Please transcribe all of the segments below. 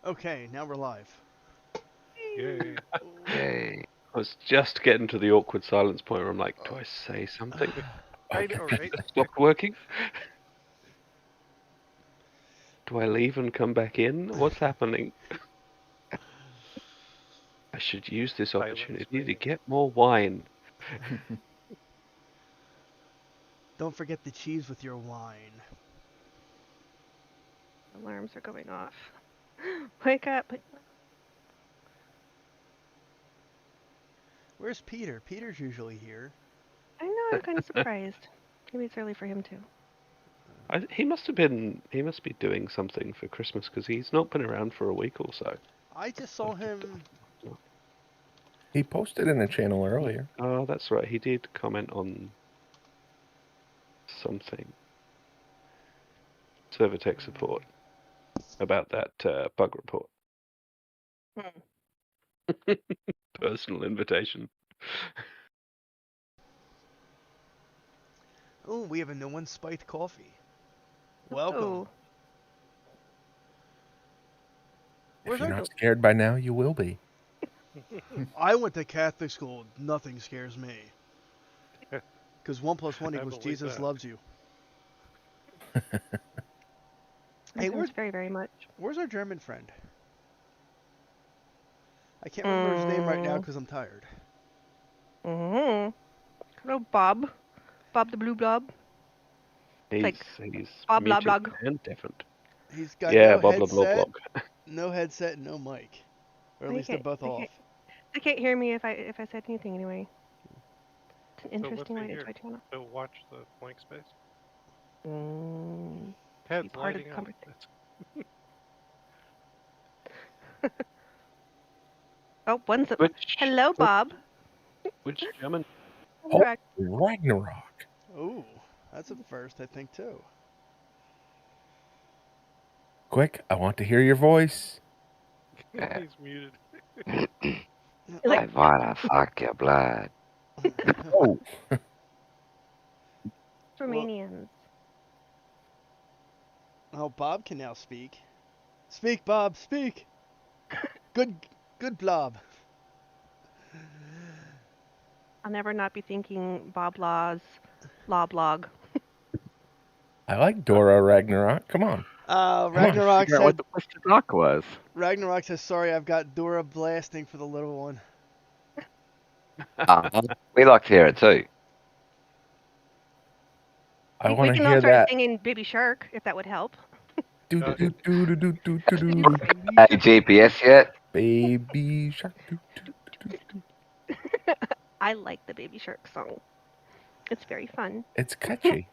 Okay, now we're live. Yay. Yay. I was just getting to the awkward silence point where I'm like, do I say something? I know, right? Stopped working? Do I leave and come back in? What's happening? I should use this Silence opportunity to reigns. get more wine. Don't forget the cheese with your wine. Alarms are going off. Wake up. Where's Peter? Peter's usually here. I know, I'm kind of surprised. Maybe it's early for him too. He must be doing something for Christmas because he's not been around for a week or so. I just saw him. He posted in the channel earlier. Oh, that's right. He did comment on something. Server tech support about that bug report. Personal invitation. Oh, we have a no one spiked coffee. Welcome. Oh, Where's If you're our not scared by now, you will be. I went to Catholic school. Nothing scares me. Because 1 + 1 I equals believe Jesus that. loves you. hey, where's very, very much. where's our German friend? I can't remember his name right now because I'm tired. Mm-hmm. Hello, Bob. Bob the Blue Blob. He's like muted Bob Blog Blog. and different. He's got Yeah, no blah blah blah headset, blah. no headset, no mic, or at least they're both off. They can't hear me if I said anything anyway. It's an So what's interesting way he to here? try channel. To watch the blank space. Mm, Heads part of lighting the up. conversation. That's- oh, one's a... Which Hello, Bob. which German? Oh, Correct. Ragnarok. Ooh, that's a first, I think, too. Quick, I want to hear your voice. He's muted. I wanna suck your blood. Oh, Romanians. Oh, Bob can now speak. Speak, Bob, speak. Good blob. I'll never not be thinking Bob Law's Law Blog. I like Dora Ragnarok. Come on. Ragnarok Figure out what said. the Mr. Doc was. Ragnarok says, "Sorry, I've got Dora blasting for the little one." We like to hear it too. I We want to can all hear start that. singing Baby Shark if that would help. Do do do do do do do do. Hey, GPS yet? Baby shark. Do, do, do, do. I like the Baby Shark song. It's very fun. It's catchy.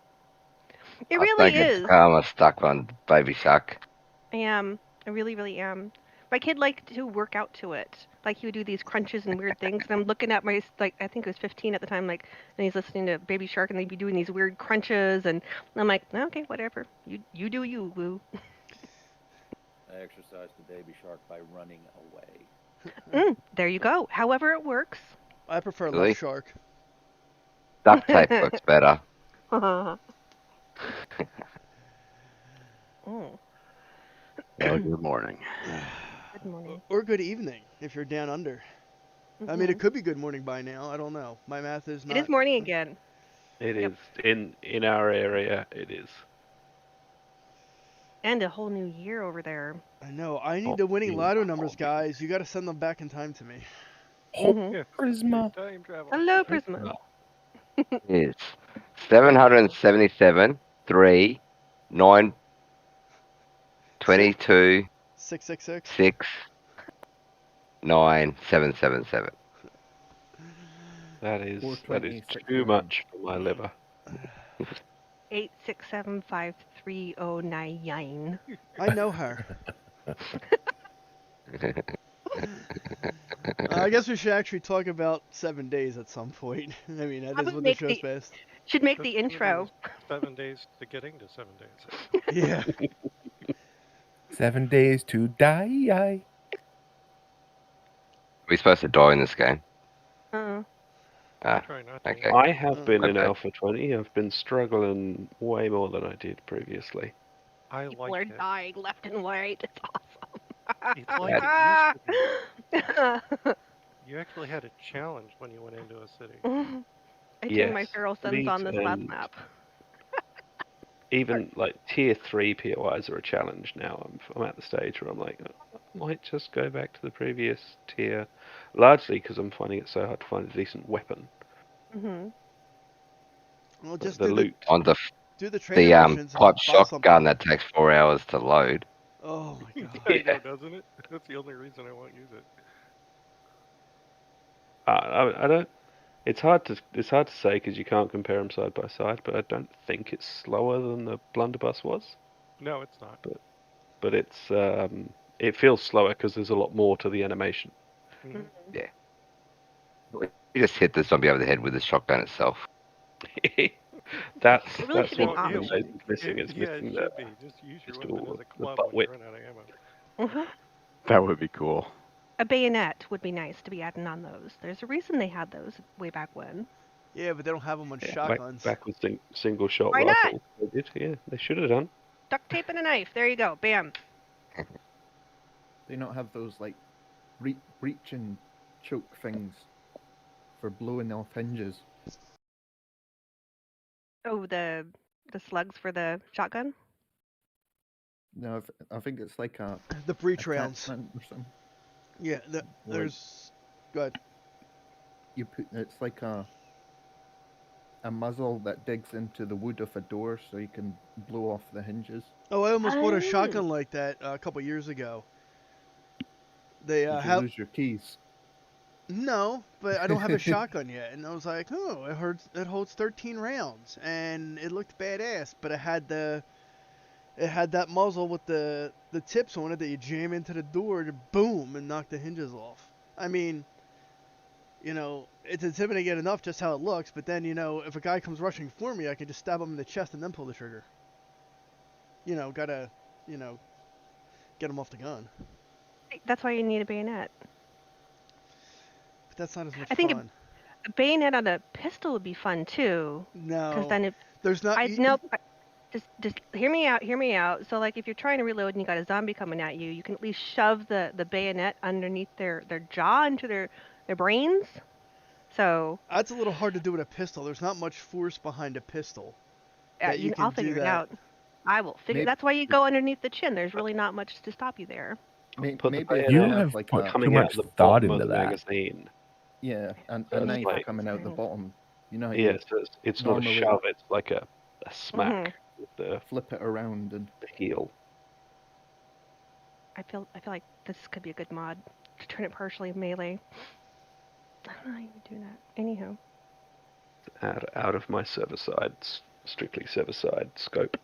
It I really think is. it's karma stuck on Baby Shark. I am. I really, really am. My kid liked to work out to it. Like he would do these crunches and weird things. And I'm looking at my I think it was 15 at the time. And he's listening to Baby Shark, and they'd be doing these weird crunches. And I'm like, okay, whatever. You do you, Woo. I exercise the baby shark by running away. There you go. However it works. I prefer Really? Left Shark. Duct tape works better. Mm. Good morning. Good morning. Or good evening if you're down under. I mean, it could be good morning by now. I don't know. My math is not. It is morning again. It Yep. is in our area. It is. And a whole new year over there. I know. I need Oh, the winning yeah. lotto numbers, guys. You got to send them back in time to me. Mhm. Yeah. Prisma. Time travel. Hello, Prisma. It's 777, 3, 9, 22, 666. 6, 9, 777. That is 426 too much for my liver. 8675309. I know her. I guess we should actually talk about 7 days at some point. I mean, that How is about what the make show's the- based. Should make That's the intro. 7 days to getting to 7 days. Yeah. 7 days to die. Are we supposed to die in this game? Uh, Ah, Try not to. okay. I have been in Okay. Alpha 20. I've been struggling way more than I did previously. I people are like it. dying left and right. It's awesome. It's like it used to be. You actually had a challenge when you went into a city. I turned my Yes, feral sons please, on this last and map. even like tier 3 POIs are a challenge now. I'm at the stage where I'm like, I might just go back to the previous tier, largely because I'm finding it so hard to find a decent weapon. Hmm. Well, just The loot. On the do the trainer missions and pipe buy something. shotgun that takes 4 hours to load. Oh my god. I know, doesn't it? That's the only reason I won't use it. I don't. It's hard to say because you can't compare them side by side. But I don't think it's slower than the blunderbuss was. No, it's not. But it's it feels slower because there's a lot more to the animation. Mhm. You just hit the zombie over the head with the shotgun itself. that's It really should be an what the option. is missing. Is Yeah, it missing should be. Just use your weapon pistol, as a the club butt when you whip. run out of ammo. Hmm. That would be cool. A bayonet would be nice to be adding on those. There's a reason they had those way back when. Yeah, but they don't have them on Yeah, shotguns. back with single shot Why not? rifles. They did, yeah, they should have done. Duct tape and a knife. There you go. Bam. They not have those like breach and choke things for blowing off hinges. Oh, the slugs for the shotgun. No, I think it's like a The breach rounds. attachment or something. Yeah, there's. Go ahead. You put it's like a muzzle that digs into the wood of a door so you can blow off the hinges. Oh, I almost bought Oh. a shotgun like that a couple years ago. They Did you have lose your keys? no, but I don't have a shotgun yet, and I was like, oh, it holds 13 rounds, and it looked badass, but it had that muzzle with the tips on it that you jam into the door to boom and knock the hinges off. I mean, it's intimidating enough just how it looks, but then if a guy comes rushing for me, I can just stab him in the chest and then pull the trigger. Gotta get him off the gun. That's why you need a bayonet. But that's not as much I think fun. A bayonet on a pistol would be fun too. No, Because then if there's not. just hear me out. Hear me out. So like if you're trying to reload and you got a zombie coming at you, you can at least shove the bayonet underneath their jaw into their brains. So That's a little hard to do with a pistol. There's not much force behind a pistol. That you can I'll do figure it that. out. I will figure. Maybe- That's why you go underneath the chin. There's really not much to stop you there. Put the Maybe bayonet You they have like put a, coming too out much of the thought bottom into of the that. magazine. a That's knife like- coming out the bottom. You know how Yeah, you so it's not a normally- shove. It's like a smack with the flip it around and heel. I feel like this could be a good mod to turn it partially melee. I don't know how you would do that. Anyhow. Out of my strictly server side scope.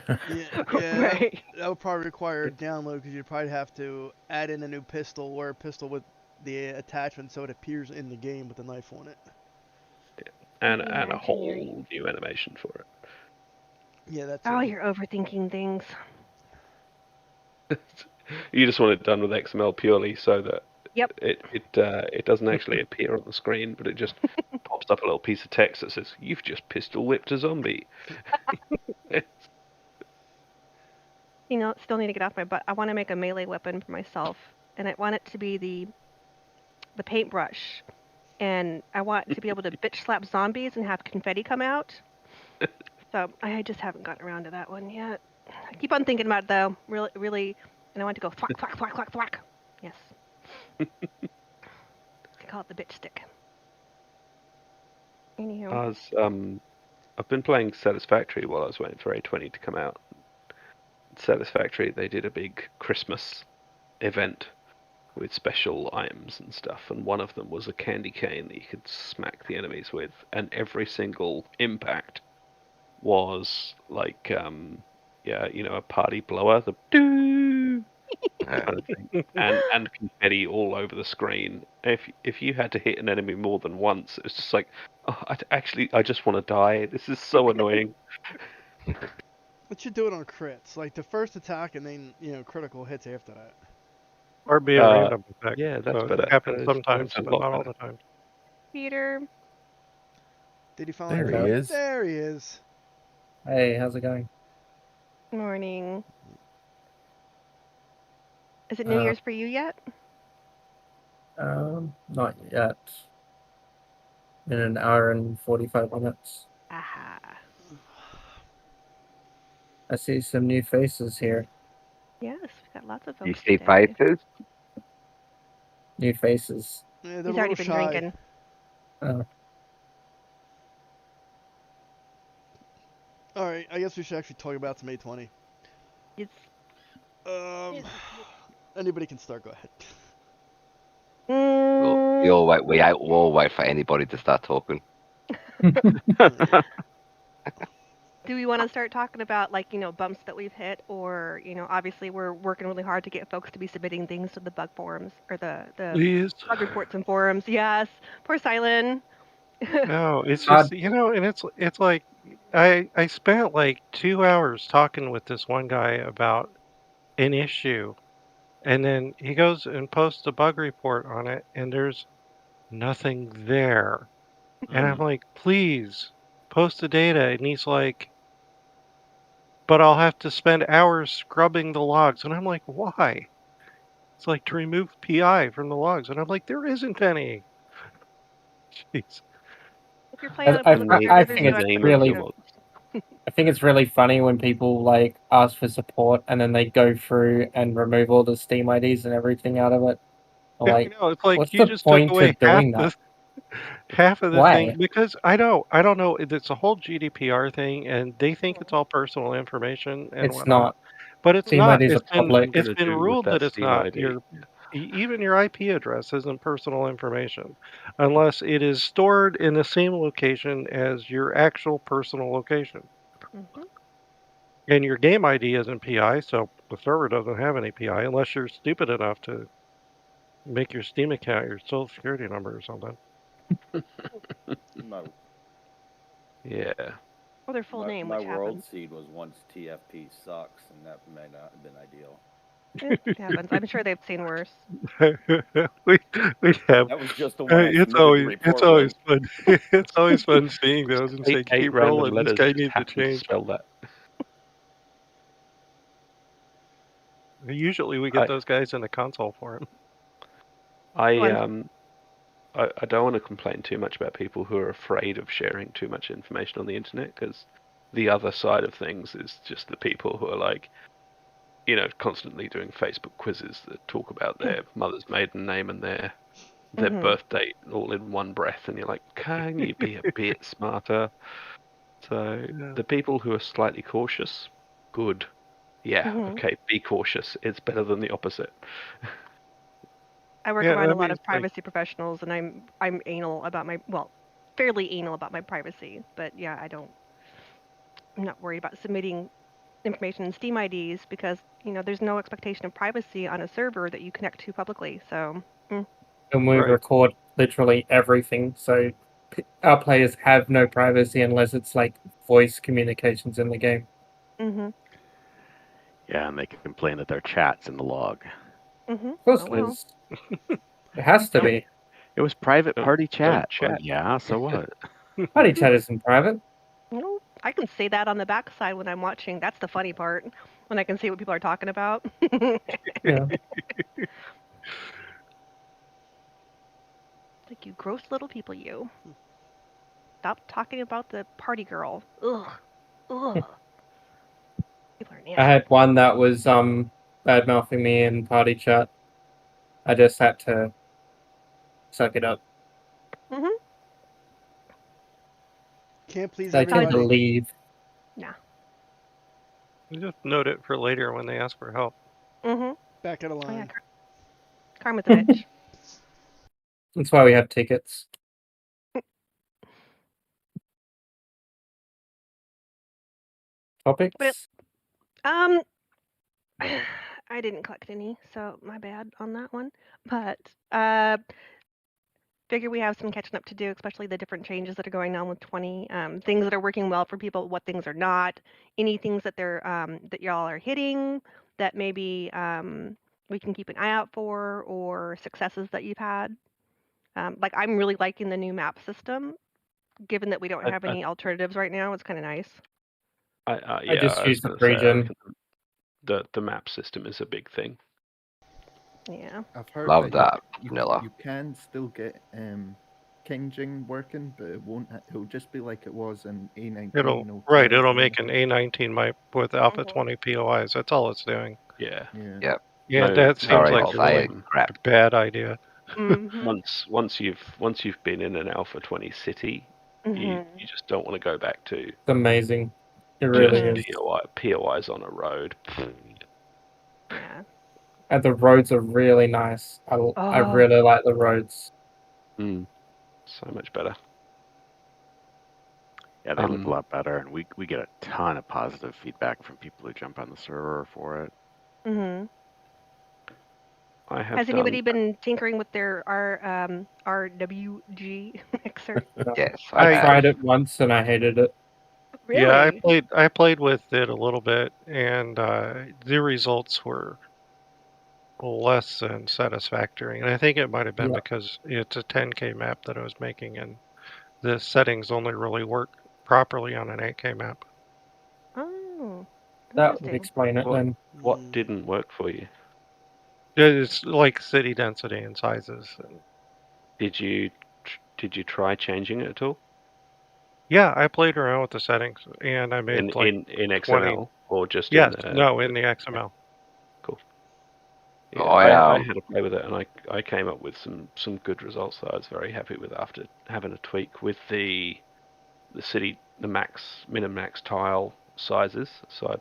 Yeah, Right. that would probably require a download because you'd probably have to add in a new pistol or a pistol with the attachment so it appears in the game with the knife on it. And Yeah, a I whole hear you. new animation for it. Yeah, that's Oh, it. you're overthinking things. You just want it done with XML purely so that Yep. it doesn't actually appear on the screen, but it just pops up a little piece of text that says, "You've just pistol whipped a zombie." Still need to get off my butt. I want to make a melee weapon for myself, and I want it to be the paintbrush, and I want to be able to bitch slap zombies and have confetti come out. So I just haven't gotten around to that one yet. I keep on thinking about it though, really, and I want to go thwack thwack thwack thwack thwack. Yes. I call it the bitch stick. Anyhow. I've been playing Satisfactory while I was waiting for A20 to come out. Satisfactory, they did a big Christmas event with special items and stuff, and one of them was a candy cane that you could smack the enemies with, and every single impact was like, a party blower, the doo kind of thing, and confetti all over the screen. If you had to hit an enemy more than once, it was just like, oh, I just want to die. This is so annoying. But you do it on crits, like the first attack and then critical hits after that. Or be a random effect. Yeah, that's so better. It happens That is- sometimes, that's a but lot not all better. the time. Peter. Did he finally There come? he is. There he is. Hey, how's it going? Morning. Is it New Year's for you yet? Not yet. In an hour and 45 minutes. Aha. I see some new faces here. Yes, we've got lots of folks You see today. faces? New faces. Yeah, they're He's a already little been shy. drinking. Oh. All right, I guess we should actually talk about some A20. It's Anybody can start. Go ahead. We all wait. We all wait for anybody to start talking. Do we want to start talking about, like, bumps that we've hit, or, obviously we're working really hard to get folks to be submitting things to the bug forums or the Please. bug reports and forums. Yes, poor Silent. No, it's just and it's like I spent like 2 hours talking with this one guy about an issue, and then he goes and posts a bug report on it, and there's nothing there. And I'm like, please post the data. And he's like, but I'll have to spend hours scrubbing the logs. And I'm like, why? It's like to remove PI from the logs. And I'm like, there isn't any. Jeez. If you're playing on a public server, I there's think no it's really. explanation. I think it's really funny when people like ask for support and then they go through and remove all the Steam IDs and everything out of it. Like, It's like what's you the just took point away of doing that? half of the Why? thing, because I don't know. It's a whole GDPR thing, and they think it's all personal information and It's whatnot. not. But it's Steam not. IDs are public. It's been ruled that it's Steam not. ID. Even your IP address isn't personal information unless it is stored in the same location as your actual personal location. Mm-hmm. And your game ID isn't PI, so the server doesn't have any PI unless you're stupid enough to make your Steam account your social security number or something. Yeah. Or their full name, my which world happens. seed was once TFP sucks, and that may not have been ideal. It happens. I'm sure they've seen worse. we have. That was just the one I It's submitted always the report fun. It's always fun seeing those and saying, Eight "Keep random rolling. This letters guy just needs to happen to change." spell that. Usually, we get those guys in the console forum. I don't want to complain too much about people who are afraid of sharing too much information on the internet, because the other side of things is just the people who are like, constantly doing Facebook quizzes that talk about their mother's maiden name and their birth date all in one breath, and you're like, can you be a bit smarter? So the people who are slightly cautious, good. Yeah, okay, be cautious. It's better than the opposite. I work around a lot of privacy professionals, and I'm anal about fairly anal about my privacy. But yeah, I'm not worried about submitting information in Steam IDs because there's no expectation of privacy on a server that you connect to publicly. So. And we record literally everything, so our players have no privacy unless it's like voice communications in the game. Mm-hmm. Yeah, and they can complain that their chat's in the log. Mm-hmm. Of course it is. It has to be. It was private party chat. chat. Well, yeah, so what? Party chat isn't private. No, I can say that on the backside when I'm watching. That's the funny part, when I can see what people are talking about. Yeah. Like, you gross little people, you. Stop talking about the party girl. Ugh. Ugh. People are nasty. I had one that was bad mouthing me in party chat. I just had to suck it up. Mm-hmm. Can't please I everybody. can believe. Nah. You just note it for later when they ask for help. Mm-hmm. Back out of line. Oh, yeah. Karma's a bitch. That's why we have tickets. Topics? But, I didn't collect any, so my bad on that one. But figure we have some catching up to do, especially the different changes that are going on with 20. Things that are working well for people, what things are not. Any things that they're that y'all are hitting that maybe we can keep an eye out for, or successes that you've had. Like, I'm really liking the new map system, given that we don't have any alternatives right now. It's kind of nice. I just use the pre-gen. The map system is a big thing. Yeah. I've heard Love that that, you vanilla. can still get Kingjing working, but it won't. It'll just be like it was in A19. It'll No right. tiles It'll or make an anything. A19 map with alpha Mhm. 20 POIs. That's all it's doing. Yeah. Yeah. Yep. Yeah, No, that no seems Sorry like to a problem. say really it. Crap. bad idea. Mhm. Once you've been in an Alpha 20 city, you Mhm. just don't want to go back to It's amazing. It really just is. POIs on a road. Yeah. And the roads are really nice. I Oh. really like the roads. So much better. Yeah, they look a lot better, and we get a ton of positive feedback from people who jump on the server for it. Mhm. I have Has anybody been tinkering with their RWG mixer? Yes, I have. tried it once and I hated it. Really? Yeah, I played with it a little bit, and the results were less than satisfactory. And I think it might have been Yeah. because it's a 10K map that I was making, and the settings only really work properly on an 8K map. Oh. That would Interesting. explain it then. What didn't work for you? It's like city density and sizes. Did you try changing it at all Yeah, I played around with the settings, and I made like in 20. XML or just Yes, in the? no, in the XML. Cool. Oh, Yeah, I had to play with it, and I came up with some good results that I was very happy with after having a tweak with the city, the min and max tile sizes. So I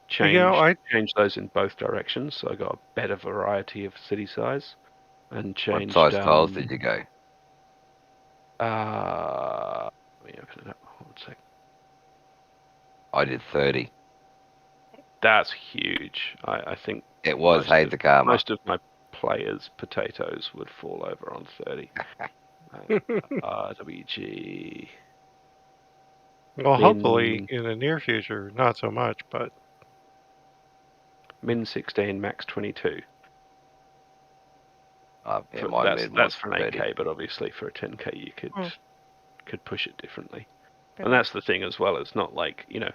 changed those in both directions, so I got a better variety of city size, and changed. What size tiles did you go? Let me open it up. 1 sec. I did 30. That's huge. I think It was Hate the Karma. most of my players' potatoes would fall over on 30. RWG. Well, hopefully in the near future, not so much, but min 16, max 22. That's for an 8K, but obviously for a 10K you could push it differently. And that's the thing as well. It's not like, the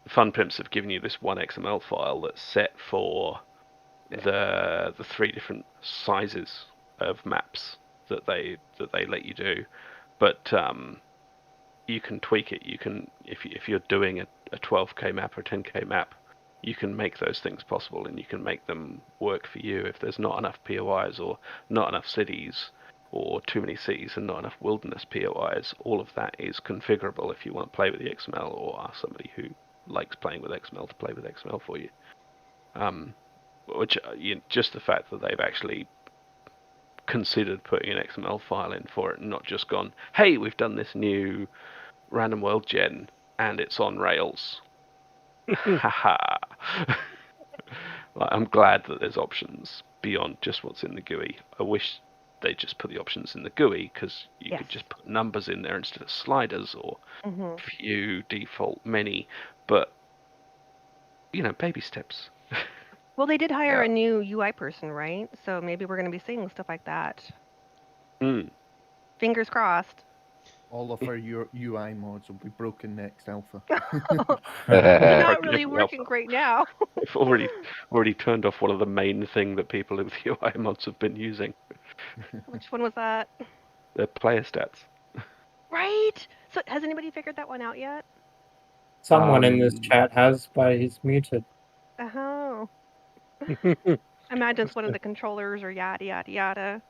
Fun Pimps have given you this one XML file that's set for the 3 different sizes of maps that they let you do, but you can tweak it. You can, if you're doing a 12K map or a 10K map, you can make those things possible, and you can make them work for you. If there's not enough POIs or not enough cities, or too many cities and not enough wilderness POIs, all of that is configurable if you want to play with the XML or ask somebody who likes playing with XML to play with XML for you. Which just the fact that they've actually considered putting an XML file in for it and not just gone, hey, we've done this new random world gen and it's on Rails. Haha. I'm glad that there's options beyond just what's in the GUI. I wish they just put the options in the GUI, because you could just put numbers in there instead of sliders or view, default, many. But, baby steps. Well, they did hire a new UI person, right? So maybe we're going to be seeing stuff like that. Fingers crossed. All of our UI mods will be broken next alpha. They're not really working great now. They've already turned off one of the main thing that people with UI mods have been using. Which one was that? The player stats. Right. So has anybody figured that one out yet? Someone in this chat has, but he's muted. Oh. Imagine it's one of the controllers or yada yada yada.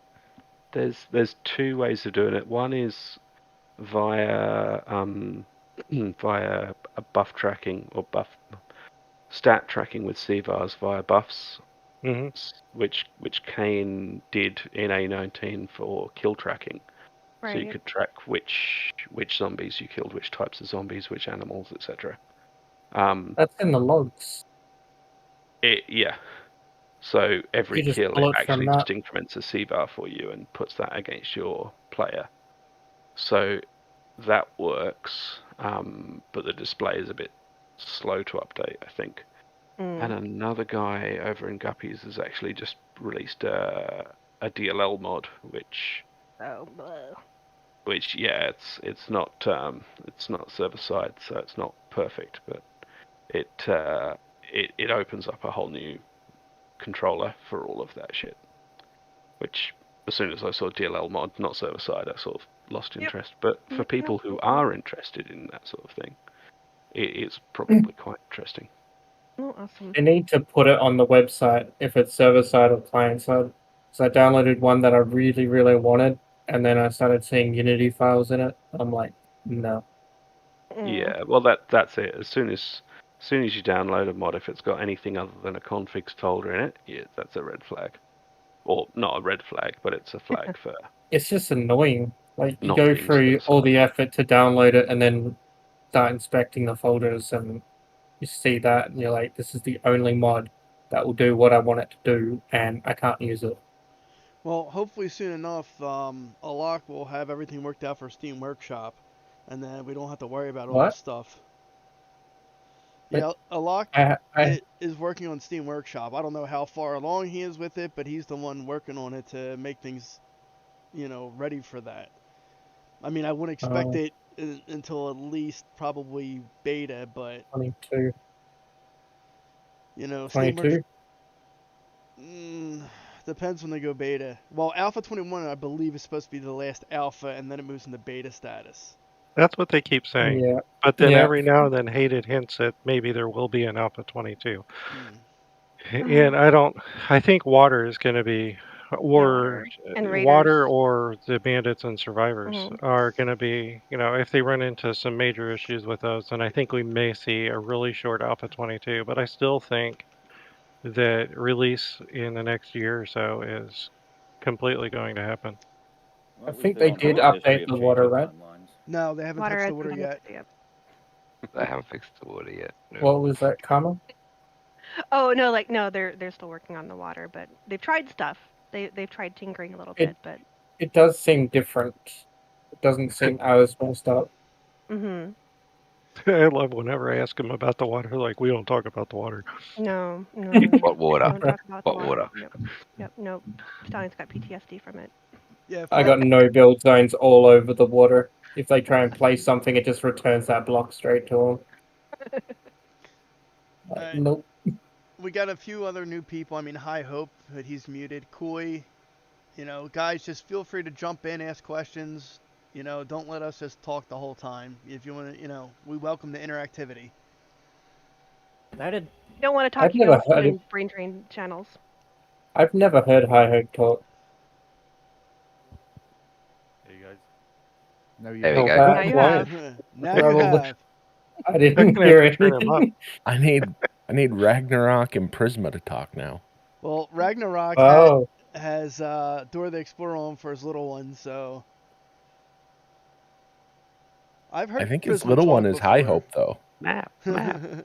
There's 2 ways of doing it. One is via via a buff tracking or stat tracking with CVARs via buffs, which Kane did in A19 for kill tracking. Right. So you could track which zombies you killed, which types of zombies, which animals, etc. That's in the logs. Yeah. So every kill pull it it from actually that. just increments a CVAR for you and puts that against your player. So that works, but the display is a bit slow to update, I think. And another guy over in Guppies has actually just released a DLL mod, which it's not server side, so it's not perfect, but it opens up a whole new controller for all of that shit. Which, as soon as I saw DLL mod, not server side, I sort of lost interest. But for people who are interested in that sort of thing, it is probably quite interesting. Oh, awesome. They need to put it on the website if it's server side or client side. So I downloaded one that I really, really wanted, and then I started seeing Unity files in it. I'm like, no. Yeah, well that's it. As soon as you download a mod, if it's got anything other than a configs folder in it, yeah, that's a red flag. Or not a red flag, but it's a flag for It's just annoying. Like, you not go being through all server-side. the effort to download it and then start inspecting the folders, and you see that, and you're like, this is the only mod that will do what I want it to do, and I can't use it. Well, hopefully soon enough, Alok will have everything worked out for Steam Workshop, and then we don't have to worry about all What? this stuff. But Yeah, Alok I is working on Steam Workshop. I don't know how far along he is with it, but he's the one working on it to make things, ready for that. I mean, I wouldn't expect it until at least probably beta, but 22. Steam 22? depends when they go beta. Well, Alpha 21, I believe, is supposed to be the last alpha, and then it moves into beta status. That's what they keep saying. Yeah. But then Yeah. every now and then Hated hints that maybe there will be an Alpha 22. Hmm. And I think water is going to be, or and raiders. water or the bandits and survivors are going to be, if they run into some major issues with those, then I think we may see a really short Alpha 22. But I still think that release in the next year or so is completely going to happen. I think they did update the water, right? No, they haven't touched the water yet. They haven't fixed the water yet. No. What was that, Karma? Oh no, they're still working on the water, but they've tried stuff. They've tried tinkering a little bit, but it does seem different. It doesn't seem as messed up. Mhm. I love whenever I ask them about the water, like, we don't talk about the water. No. What water? Don't talk about What the water? Yep. Nope. Stallion's got PTSD from it. Yeah. I got no build zones all over the water. If they try and place something, it just returns that block straight to them. Nope. We got a few other new people. I mean, High Hope, but he's muted. Koi, guys, just feel free to jump in, ask questions. Don't let us just talk the whole time. If you want to, we welcome the interactivity. You don't want to talk, you can join brain drain channels. I've never heard High Hope talk. Hey guys. Now you There we go. Now you have. Now you have. I didn't hear anything. I need Ragnarok and Prisma to talk now. Well, Ragnarok has Dora the Explorer on for his little one, so I've heard. I think Prisma his little one is before. High Hope, though. Map. Yeah,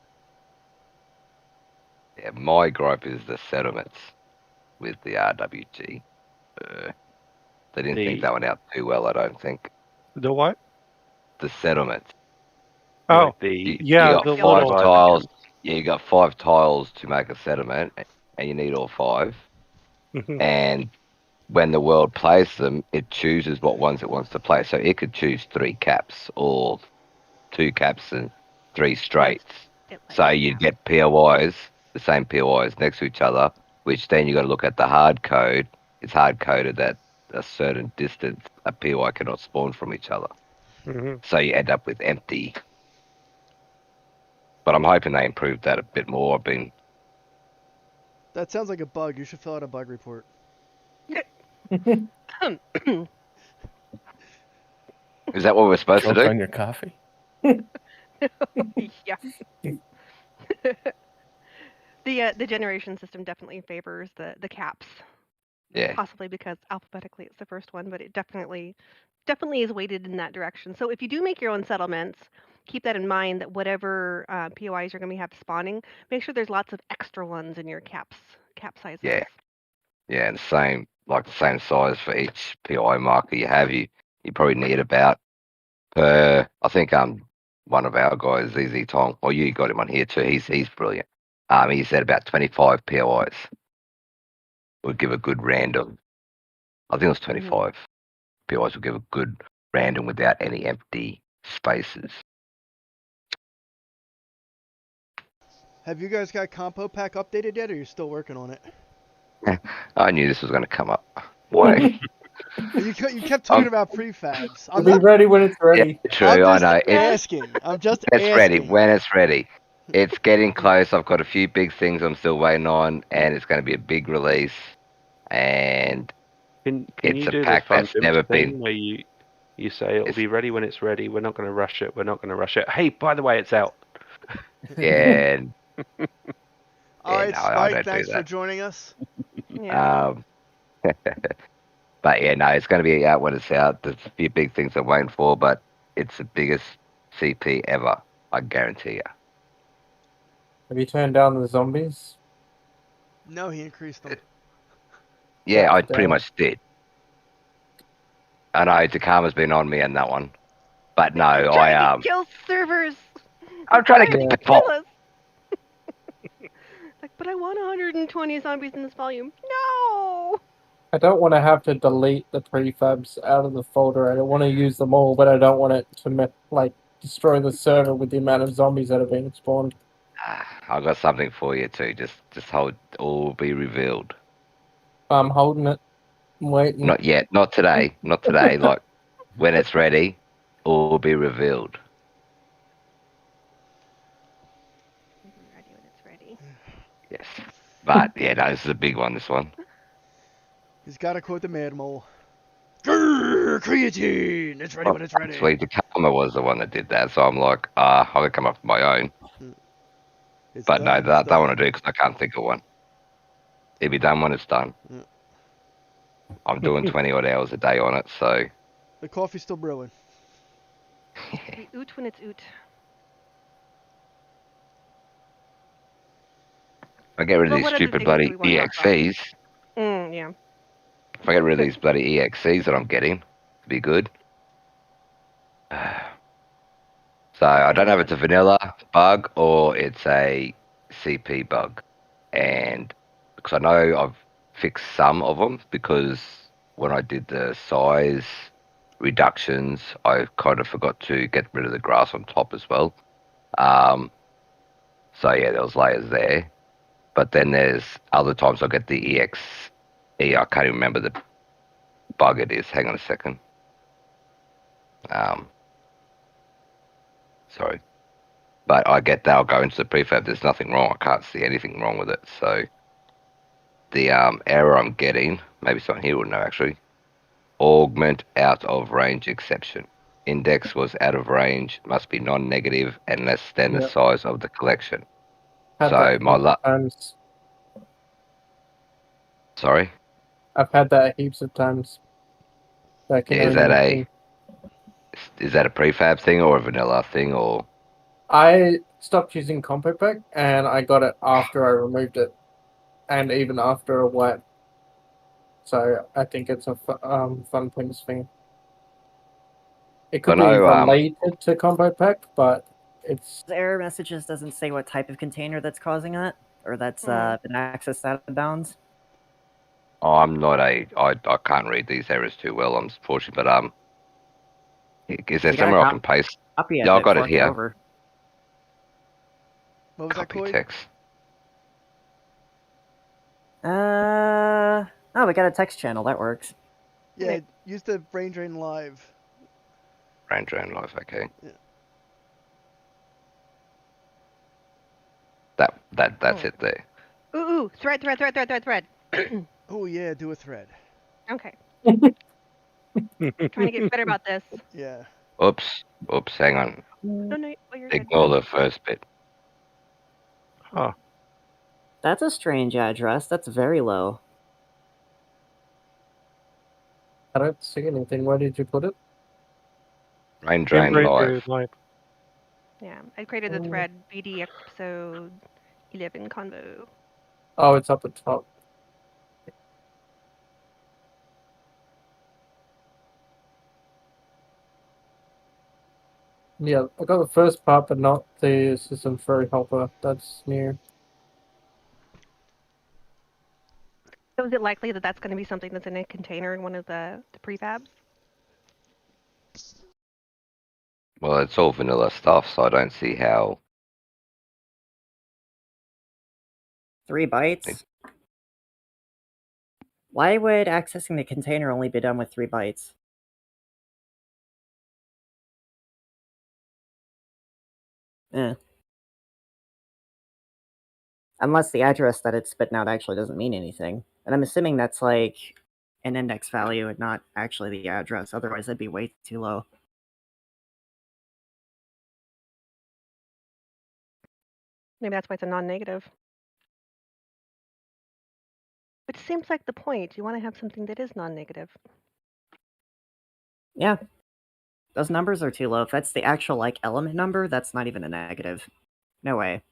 my gripe is the settlements with the RWG. They didn't think that one out too well, I don't think. The what? The settlements. Oh, the you got the 5 tiles. Yeah, you got 5 tiles to make a settlement, and you need all 5. And when the world plays them, it chooses what ones it wants to play. So it could choose 3 caps, or 2 caps and 3 straights. So you'd get POIs, the same POIs next to each other, which then you got to look at the hard code. It's hard coded that a certain distance a POI cannot spawn from each other. So you end up with empty. But I'm hoping they improved that a bit more. That sounds like a bug. You should fill out a bug report. Is that what we're supposed to do? On your coffee? Yeah. The generation system definitely favors the caps. Yeah. Possibly because alphabetically it's the first one, but it definitely is weighted in that direction. So if you do make your own settlements, keep that in mind that whatever POIs you're going to have spawning, make sure there's lots of extra ones in your cap sizes. Yeah. Yeah, and the same size for each POI marker you have. You probably need about I think one of our guys, ZZ Tong, or you got him on here too. He's brilliant. He said about 25 POIs would give a good random. I think it was 25 POIs would give a good random without any empty spaces. Have you guys got Combo Pack updated yet, or are you still working on it? I knew this was going to come up. Why? You kept talking about prefabs. It'll be ready when it's Yeah, ready. true. I'm I just know. asking. I'm just It's asking. ready when it's ready. It's getting close. I've got a few big things I'm still waiting on, and it's going to be a big release. And Can it's you a do the pack fun that's Sims never thing been. where you say it'll It's- be ready when it's ready. We're not going to rush it. We're not going to rush it. Hey, by the way, it's out. Yeah. All right, no, I Spike. don't do Thanks for that. joining us. Yeah. But yeah, no, it's going to be out when it's out. There's a few big things I'm waiting for, but it's the biggest CP ever. I guarantee you. Have you turned down the zombies? No, he increased them. Yeah, God I damn. pretty much did. I know Takama's been on me on that one, but no, Trying to kill servers. I'm trying to Why get kill people. us? Like, but I want 120 zombies in this volume. No. I don't want to have to delete the prefabs out of the folder. I don't want to use them all, but I don't want it to destroy the server with the amount of zombies that are being spawned. I've got something for you too. Just hold. All will be revealed. I'm holding it. I'm waiting. Not yet. Not today. Not today. Like when it's ready, all will be revealed. Ready when it's ready. Yes. But yeah, no, this is a big one. This one. He's got to quote the Mad Mole. Grrr, creatine. It's ready when it's ready. Sweet Takama was the one that did that, so I'm like, I'm gonna come up with my own. It's But no, done, that it's I want done. to do because I can't think of one. It'll be done when it's done. Yeah. I'm doing 20 odd hours a day on it, so The coffee's still brewing. We oot when it's oot. if I get rid of Well, these what other stupid things do bloody we want to talk about? EXCs, Yeah. if I get rid of these bloody EXCs that I'm getting, it'd be good. So I don't know if it's a vanilla bug or it's a CP bug, and because I know I've fixed some of them because when I did the size reductions, I kind of forgot to get rid of the grass on top as well. So yeah, there was layers there, but then there's other times I get the EXE. I can't even remember the bug it is. Hang on a second. Sorry. But I get that. I'll go into the prefab. There's nothing wrong. I can't see anything wrong with it. So the error I'm getting, maybe someone here would know actually. Augment out of range exception. Index was out of range. Must be non-negative and less than the Yep. size of the collection. Had So that my heaps of times. Sorry. I've had that heaps of times. That can Is only that be- a prefab thing or a vanilla thing or? I stopped using Combo Pack and I got it after I removed it, and even after a wipe. So I think it's a fun things thing. It could be related to Combo Pack, but it's The error messages doesn't say what type of container that's causing it, or that's been accessed out of bounds. Oh, I'm not I can't read these errors too well, unfortunately, but is there somewhere I can paste? Yeah, I got it here. Over. What was Copy that, Coy? text. Oh, we got a text channel. That works. Yeah, use the Brain Drain Live. Brain Drain Live, okay. Yeah. That's it there. Ooh, thread. Oh yeah, do a thread. Okay. Trying to get better about this. Yeah. Oops, hang on. No, you're Ignore good. the first bit. Huh. That's a strange address. That's very low. I don't see anything. Where did you put it? Brain Drain Live. Yeah, I created the thread BD episode 11 convo. Oh, it's up at top. Yeah, I got the first part, but not the system furry helper. That's new. So is it likely that that's going to be something that's in a container in one of the prefabs? Well, it's all vanilla stuff, so I don't see how 3 bytes? Why would accessing the container only be done with 3 bytes? Unless the address that it's spitting out actually doesn't mean anything. And I'm assuming that's like an index value and not actually the address. Otherwise, that'd be way too low. Maybe that's why it's a non-negative. Which seems like the point. You want to have something that is non-negative. Yeah. Those numbers are too low. If that's the actual like element number, that's not even a negative. No way.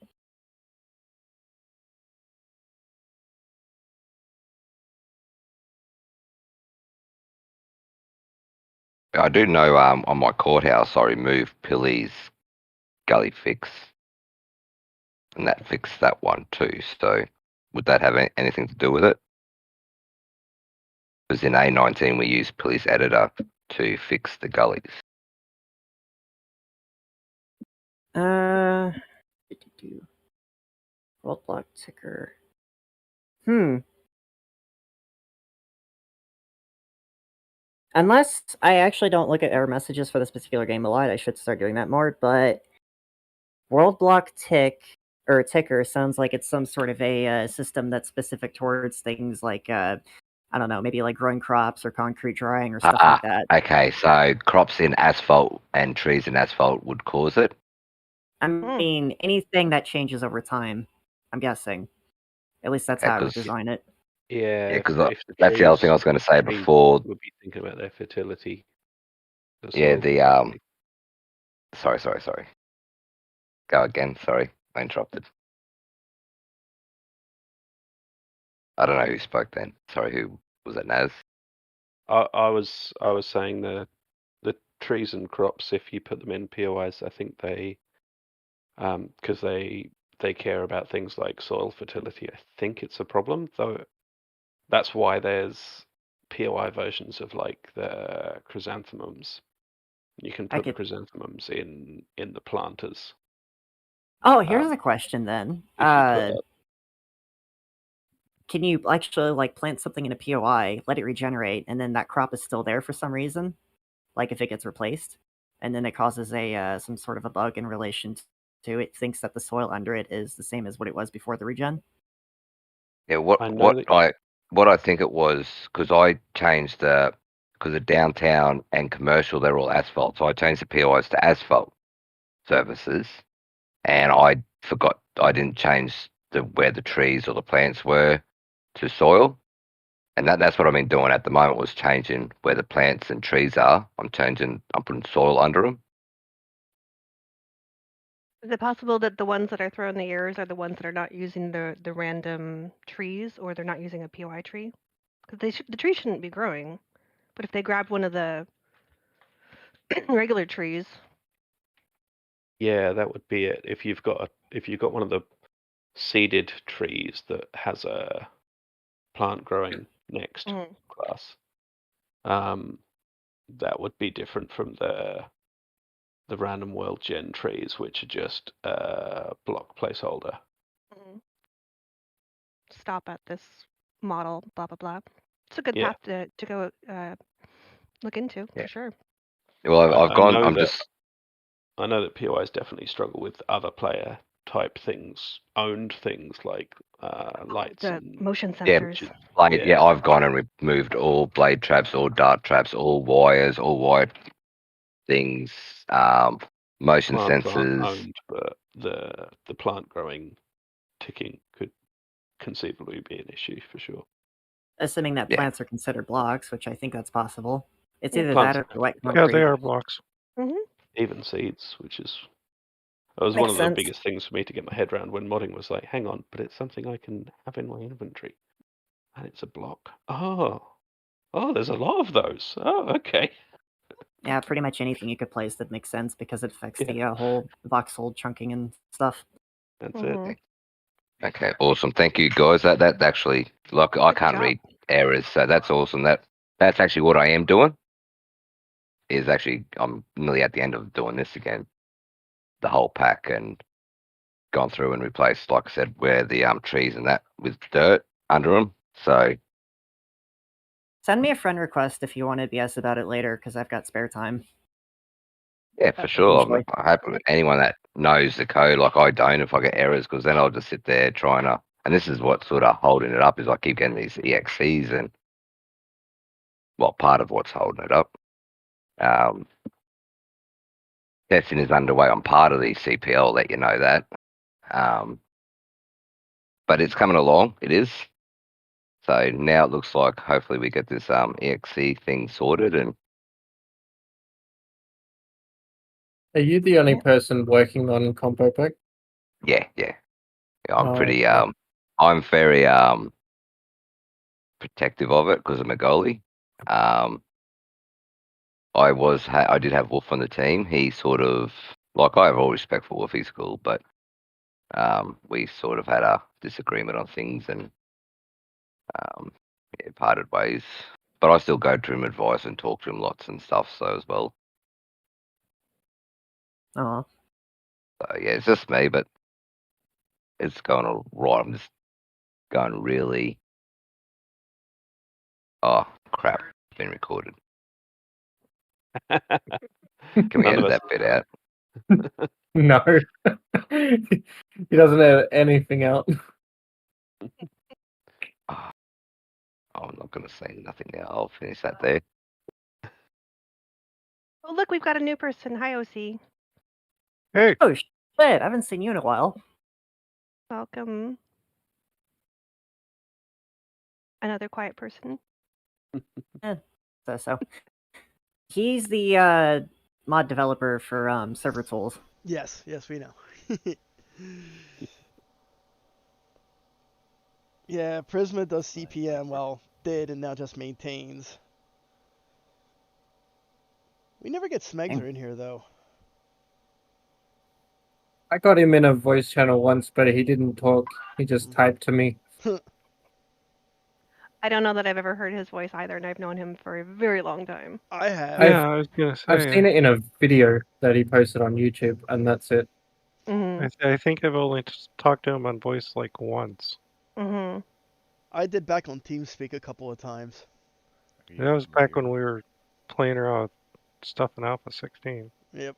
I do know on my courthouse I removed Pilly's gully fix, and that fixed that one too. So would that have anything to do with it? Because in A19 we use Pilly's editor to fix the gullies. World block ticker. Unless I actually don't look at error messages for this particular game a lot, I should start doing that more, but world block ticker sounds like it's some sort of a system that's specific towards things like, I don't know, maybe like growing crops or concrete drying or stuff like that. Okay, so crops in asphalt and trees in asphalt would cause it? I mean, anything that changes over time, I'm guessing. At least that's how I would design it. Yeah, because that's the other thing I was going to say before. Would be thinking about their fertility. Yeah, Sorry. Go again. Sorry, I interrupted. I don't know who spoke then. Sorry, who was it? Naz? I was saying the trees and crops. If you put them in POIs, I think they, because they care about things like soil fertility. I think it's a problem, though. That's why there's POI versions of like the chrysanthemums. You can put the chrysanthemums in the planters. Oh, here's a question then. Can you actually like plant something in a POI, let it regenerate, and then that crop is still there for some reason? Like if it gets replaced, and then it causes a some sort of a bug in relation to it thinks that the soil under it is the same as what it was before the regen? Yeah, what I think it was, because I changed because the downtown and commercial, they're all asphalt, so I changed the POIs to asphalt services, and I forgot I didn't change where the trees or the plants were to soil, and that's what I've been doing at the moment, was changing where the plants and trees are. I'm putting soil under them. Is it possible that the ones that are throwing the errors are the ones that are not using the random trees, or they're not using a POI tree? Because the tree shouldn't be growing, but if they grab one of the regular trees. Yeah, that would be it. If you've got one of the seeded trees that has a plant growing next class, that would be different from the random world gen trees, which are just a block placeholder. Stop at this model, blah blah blah. It's a good path to go look into for sure. Well, I know that POIs definitely struggle with other player type things, owned things like lights and motion sensors. Yeah, I've gone and removed all blade traps, all dart traps, all wires, all wired things, motion sensors. Owned, but the plant growing ticking could conceivably be an issue for sure. Assuming that plants are considered blocks, which I think that's possible. It's either that or wet concrete. Yeah, they are blocks. Even seeds, which is one of the biggest things for me to get my head around when modding was like, hang on, but it's something I can have in my inventory, and it's a block. Oh, there's a lot of those. Oh, okay. Yeah, pretty much anything you could place that makes sense because it affects the whole voxel chunking and stuff. That's it. Okay, awesome. Thank you, guys. That actually, like, I can't read errors, so that's awesome. That's actually what I am doing. Is actually, I'm nearly at the end of doing this again, the whole pack, and gone through and replaced, like I said, where the trees and that with dirt under them. So Send me a friend request if you want to BS about it later, because I've got spare time. yeah, for sure. Enjoy. I'm happy with anyone that knows the code. Like I don't, if I get errors, because then I'll just sit there trying to. And this is what's sort of holding it up is I keep getting these EXCs, and well, part of what's holding it up. Testing is underway on part of the CPL. I'll let you know that. But it's coming along. It is. So now it looks like hopefully we get this EXC thing sorted. And Are you the only person working on Combo Pack? yeah. I'm pretty. Okay. I'm very protective of it because I'm a goalie. I did have Wolf on the team. He sort of, like, I have all respect for Wolf. He's cool, but we sort of had a disagreement on things and parted ways. But I still go to him advice and talk to him lots and stuff. So as well. Oh. So yeah, it's just me, but it's going all right. I'm just going really. Oh crap! It's been recorded. Can we edit that bit out? No. He doesn't have anything out. Oh, I'm not going to say nothing now. I'll finish that there. Oh, look, we've got a new person. Hi, OC. Hey. Oh, shit. I haven't seen you in a while. Welcome. Another quiet person. So. He's the mod developer for server tools. Yes, we know. Yeah, Prisma does CPM, well, did and now just maintains. We never get Smegzer in here, though. I got him in a voice channel once, but he didn't talk. He just typed to me. I don't know that I've ever heard his voice either, and I've known him for a very long time. I have. Yeah, I was going to say. I've seen it in a video that he posted on YouTube, and that's it. Mm-hmm. I think I've only talked to him on voice like once. Mm-hmm. I did back on TeamSpeak a couple of times. That was back when we were playing around with stuff in Alpha 16. Yep.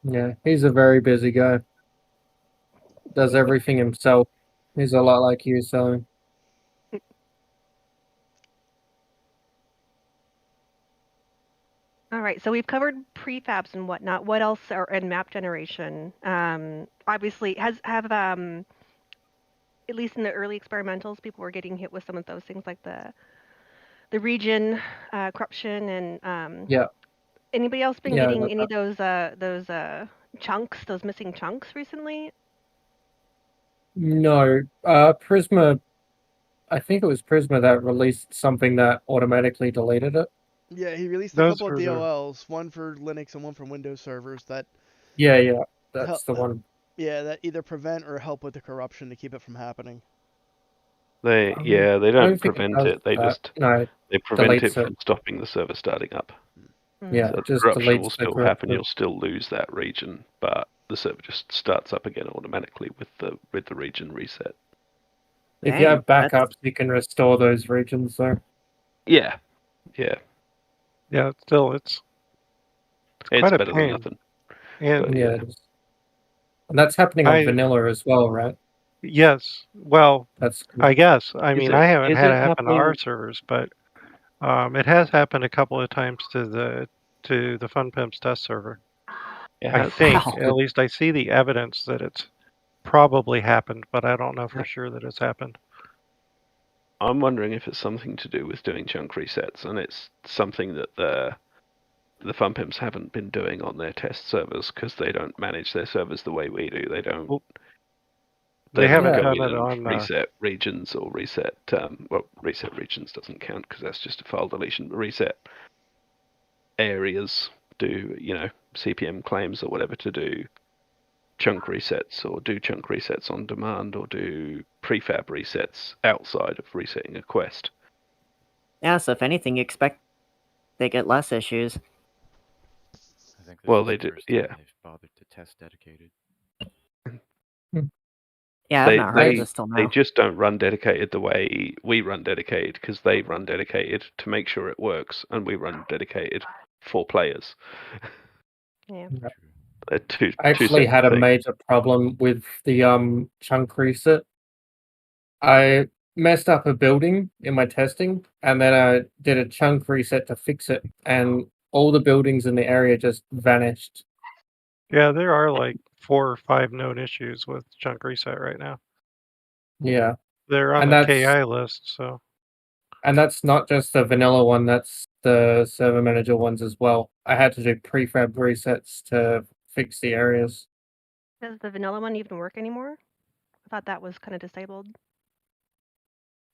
Yeah, he's a very busy guy. Does everything himself. He's a lot like you, so. All right, so we've covered prefabs and whatnot. What else are in map generation? Obviously, have at least in the early experimentals, people were getting hit with some of those things like the region corruption and Yeah. Anybody else been getting any of those chunks, those missing chunks recently? No, Prisma. I think it was Prisma that released something that automatically deleted it. Yeah, he released a couple of DLLs, one for Linux and one for Windows servers that. Yeah, that's the one. Yeah, that either prevent or help with the corruption to keep it from happening. They don't prevent it. They prevent it from stopping the server starting up. Yeah, so just corruption will deletes still happen. You'll still lose that region, but the server just starts up again automatically with the region reset. If you have backups, you can restore those regions, though. Yeah. Still, it's quite better a pain. than nothing. And yeah, and that's happening on vanilla as well, right? Yes. Well, that's. I guess. I mean, I haven't had it happen to our servers, but it has happened a couple of times to the Fun Pimps test server. I think, at least I see the evidence that it's probably happened, but I don't know for sure that it's happened. I'm wondering if it's something to do with doing chunk resets, and it's something that the Fun Pimps haven't been doing on their test servers because they don't manage their servers the way we do. They don't. Well, they haven't go done in it and on reset regions or reset. Reset regions doesn't count because that's just a file deletion. But reset areas, do CPM claims or whatever to do chunk resets, or do chunk resets on demand, or do prefab resets outside of resetting a quest. Yeah, so if anything, you expect they get less issues. I think well, they do. Yeah. they've bothered to test dedicated. Yeah, I've not heard of this till They now. just don't run dedicated the way we run dedicated, because they run dedicated to make sure it works, and we run dedicated for players. Yeah. They're two I actually had a major problem with the chunk reset. I messed up a building in my testing, and then I did a chunk reset to fix it, and all the buildings in the area just vanished. Yeah, there are like 4 or 5 known issues with chunk reset right now. Yeah. They're on the KI list, so. And that's not just the vanilla one, that's the server manager ones as well. I had to do prefab resets to fix the areas. Does the vanilla one even work anymore? I thought that was kind of disabled.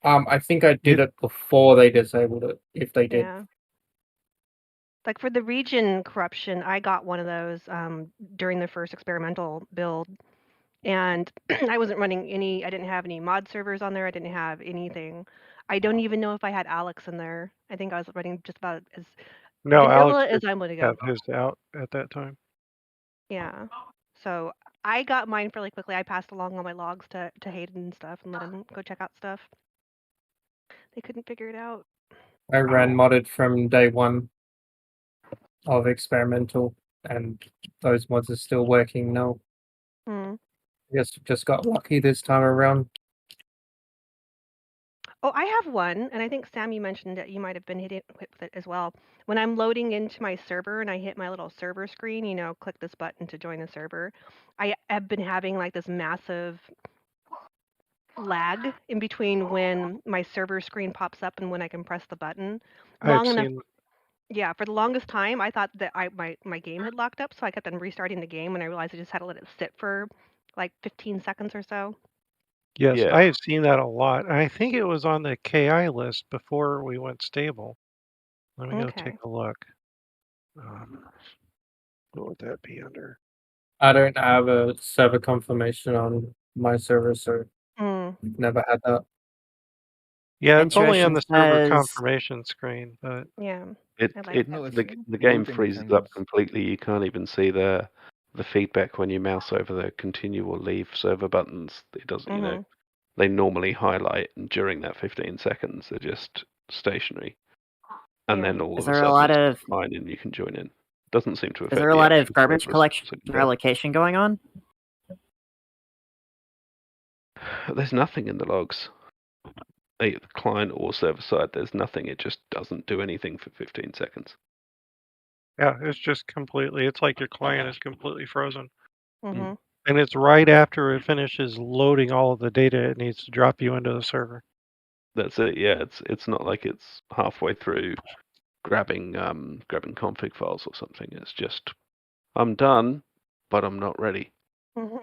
I think I did it before they disabled it, if they did. Yeah. Like for the region corruption, I got one of those during the first experimental build, and I wasn't running any. I didn't have any mod servers on there. I didn't have anything. I don't even know if I had Alex in there. I think I was running just about as vanilla as I'm going to go. have his out at that time. Yeah. So I got mine fairly quickly. I passed along all my logs to Hayden and stuff and let him go check out stuff. They couldn't figure it out. I ran modded from day one of experimental, and those mods are still working now. Hmm. I guess just got lucky this time around. Oh, I have one, and I think Sam, you mentioned that you might have been hit with it as well. When I'm loading into my server and I hit my little server screen, click this button to join the server, I have been having like this massive lag in between when my server screen pops up and when I can press the button. Yeah, for the longest time, I thought that my game had locked up, so I kept on restarting the game, and I realized I just had to let it sit for like 15 seconds or so. Yes, I have seen that a lot. And I think it was on the KI list before we went stable. Let me go take a look. What would that be under? I don't have a server confirmation on my server, so never had that. Yeah, it's only on the server confirmation screen, but yeah, the game freezes up completely. You can't even see the feedback when you mouse over the continue or leave server buttons. It doesn't, they normally highlight, and during that 15 seconds, they're just stationary. And then all of a sudden, it's fine, and you can join in. Doesn't seem to affect. Is there a lot of garbage collection or allocation going on? There's nothing in the logs. The client or server side, there's nothing. It just doesn't do anything for 15 seconds. Yeah, it's just completely. It's like your client is completely frozen. Mm-hmm. And it's right after it finishes loading all of the data it needs to drop you into the server. That's it. Yeah, it's not like it's halfway through grabbing config files or something. It's just, I'm done, but I'm not ready. Mm-hmm.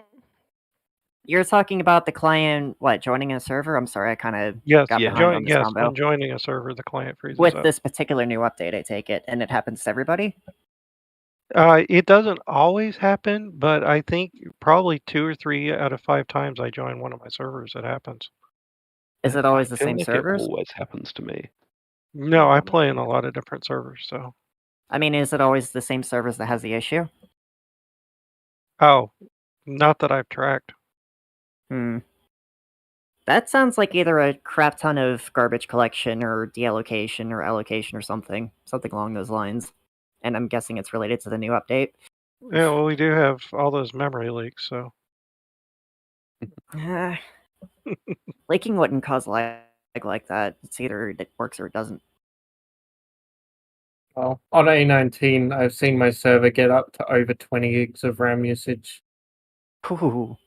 You're talking about the client, joining a server? I'm sorry, I kind of got behind on this combo. When joining a server, the client freezes With up. this particular new update, I take it, and it happens to everybody? It doesn't always happen, but I think probably 2 or 3 out of 5 times I join one of my servers, it happens. Is it always the same servers? It always happens to me. No, I play in a lot of different servers, so. I mean, is it always the same servers that has the issue? Oh, not that I've tracked. That sounds like either a crap ton of garbage collection or deallocation or allocation or something along those lines. And I'm guessing it's related to the new update. Yeah, well, we do have all those memory leaks, so. Leaking wouldn't cause lag like that. It's either it works or it doesn't. Well, on A19, I've seen my server get up to over 20 gigs of RAM usage. Ooh.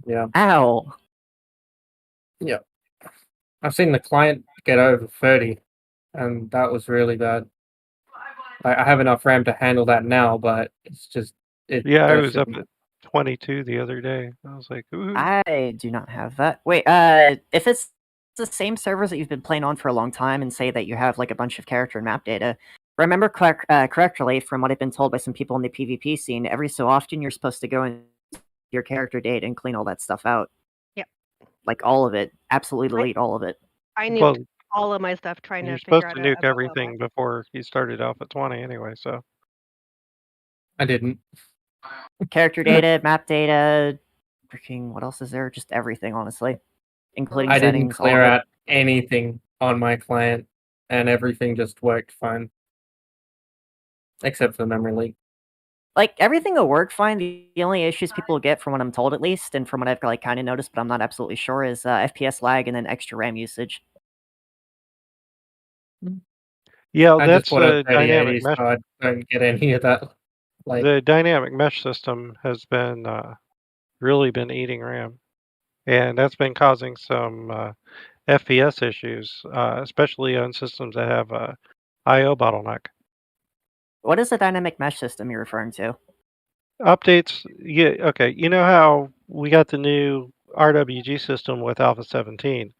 Yeah. Ow. Yeah. I've seen the client get over 30, and that was really bad. I have enough RAM to handle that now, but it's just... I was up at 22 the other day. I was like, ooh. I do not have that. Wait, if it's the same servers that you've been playing on for a long time and say that you have like a bunch of character and map data, remember correctly from what I've been told by some people in the PvP scene, every so often you're supposed to go in your character data and clean all that stuff out. Yep. Like all of it. Absolutely delete all of it. I nuked all of my stuff trying to figure out. You're supposed to nuke everything before you started off at 20 anyway, so. I didn't. Character data, map data, freaking what else is there? Just everything, honestly, including I didn't settings. all clear of it. out anything on my client, and everything just worked fine, except for the memory leak. Like everything will work fine. The only issues people get, from what I'm told at least, and from what I've like kind of noticed, but I'm not absolutely sure, is FPS lag and then extra RAM usage. Yeah, I that's just bought a the dynamic 3080, mesh. so I don't get any of that. Like, The dynamic mesh system has been really been eating RAM, and that's been causing some FPS issues, especially on systems that have a I/O bottleneck. What is the dynamic mesh system you're referring to? Updates, yeah, okay. You know how we got the new RWG system with Alpha 17,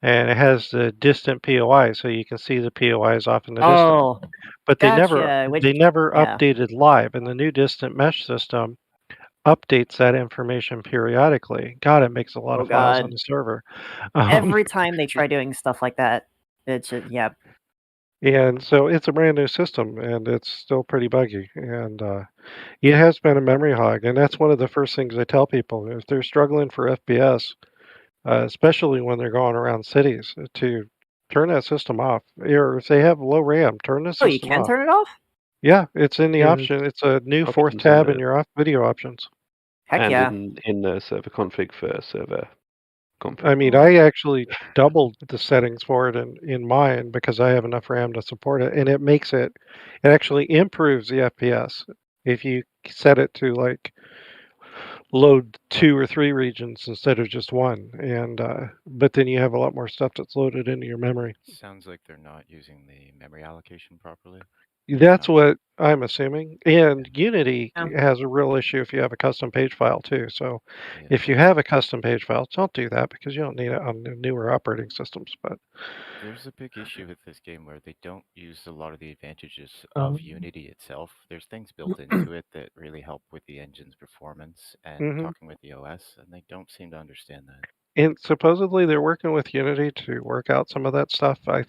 and it has the distant POI, so you can see the POIs off in the distance. Oh, But they gotcha. never Yeah. updated live, and the new distant mesh system updates that information periodically. God, it makes a lot Oh of files god. on the server. Every time they try doing stuff like that, it's just, yeah. And so it's a brand new system, and it's still pretty buggy. And it has been a memory hog, and that's one of the first things I tell people if they're struggling for FPS, especially when they're going around cities, to turn that system off. Or if they have low RAM, turn the Oh, you system can off. turn it off? Yeah, it's in the Yeah, option. It's a new fourth options in tab in the your video options. Heck and yeah. in the server config for server config. I mean, I actually doubled the settings for it in mine because I have enough RAM to support it, and it actually improves the FPS if you set it to like load 2 or 3 regions instead of just one, and but then you have a lot more stuff that's loaded into your memory. Sounds like they're not using the memory allocation properly. That's what I'm assuming. And Unity Yeah. has a real issue if you have a custom page file too. So Yeah. if you have a custom page file, don't do that because you don't need it on the newer operating systems. But There's a big issue with this game where they don't use a lot of the advantages of Unity itself. There's things built into it that really help with the engine's performance and talking with the OS, and they don't seem to understand that. And supposedly they're working with Unity to work out some of that stuff. I'm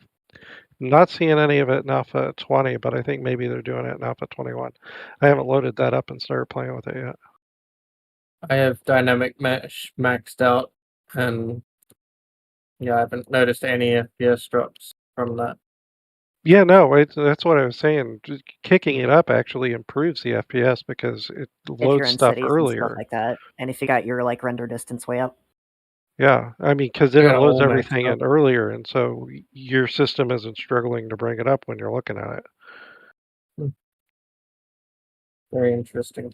not seeing any of it in Alpha 20, but I think maybe they're doing it in Alpha 21. I haven't loaded that up and started playing with it yet. I have dynamic mesh maxed out, and yeah, I haven't noticed any FPS drops from that. Yeah, no, that's what I was saying. Just kicking it up actually improves the FPS because it If you're loads in stuff cities and stuff earlier. like that, and if you got your like render distance way up. Yeah, I mean, because then I it got it loads all maxed everything out. in earlier, and so your system isn't struggling to bring it up when you're looking at it. Very interesting.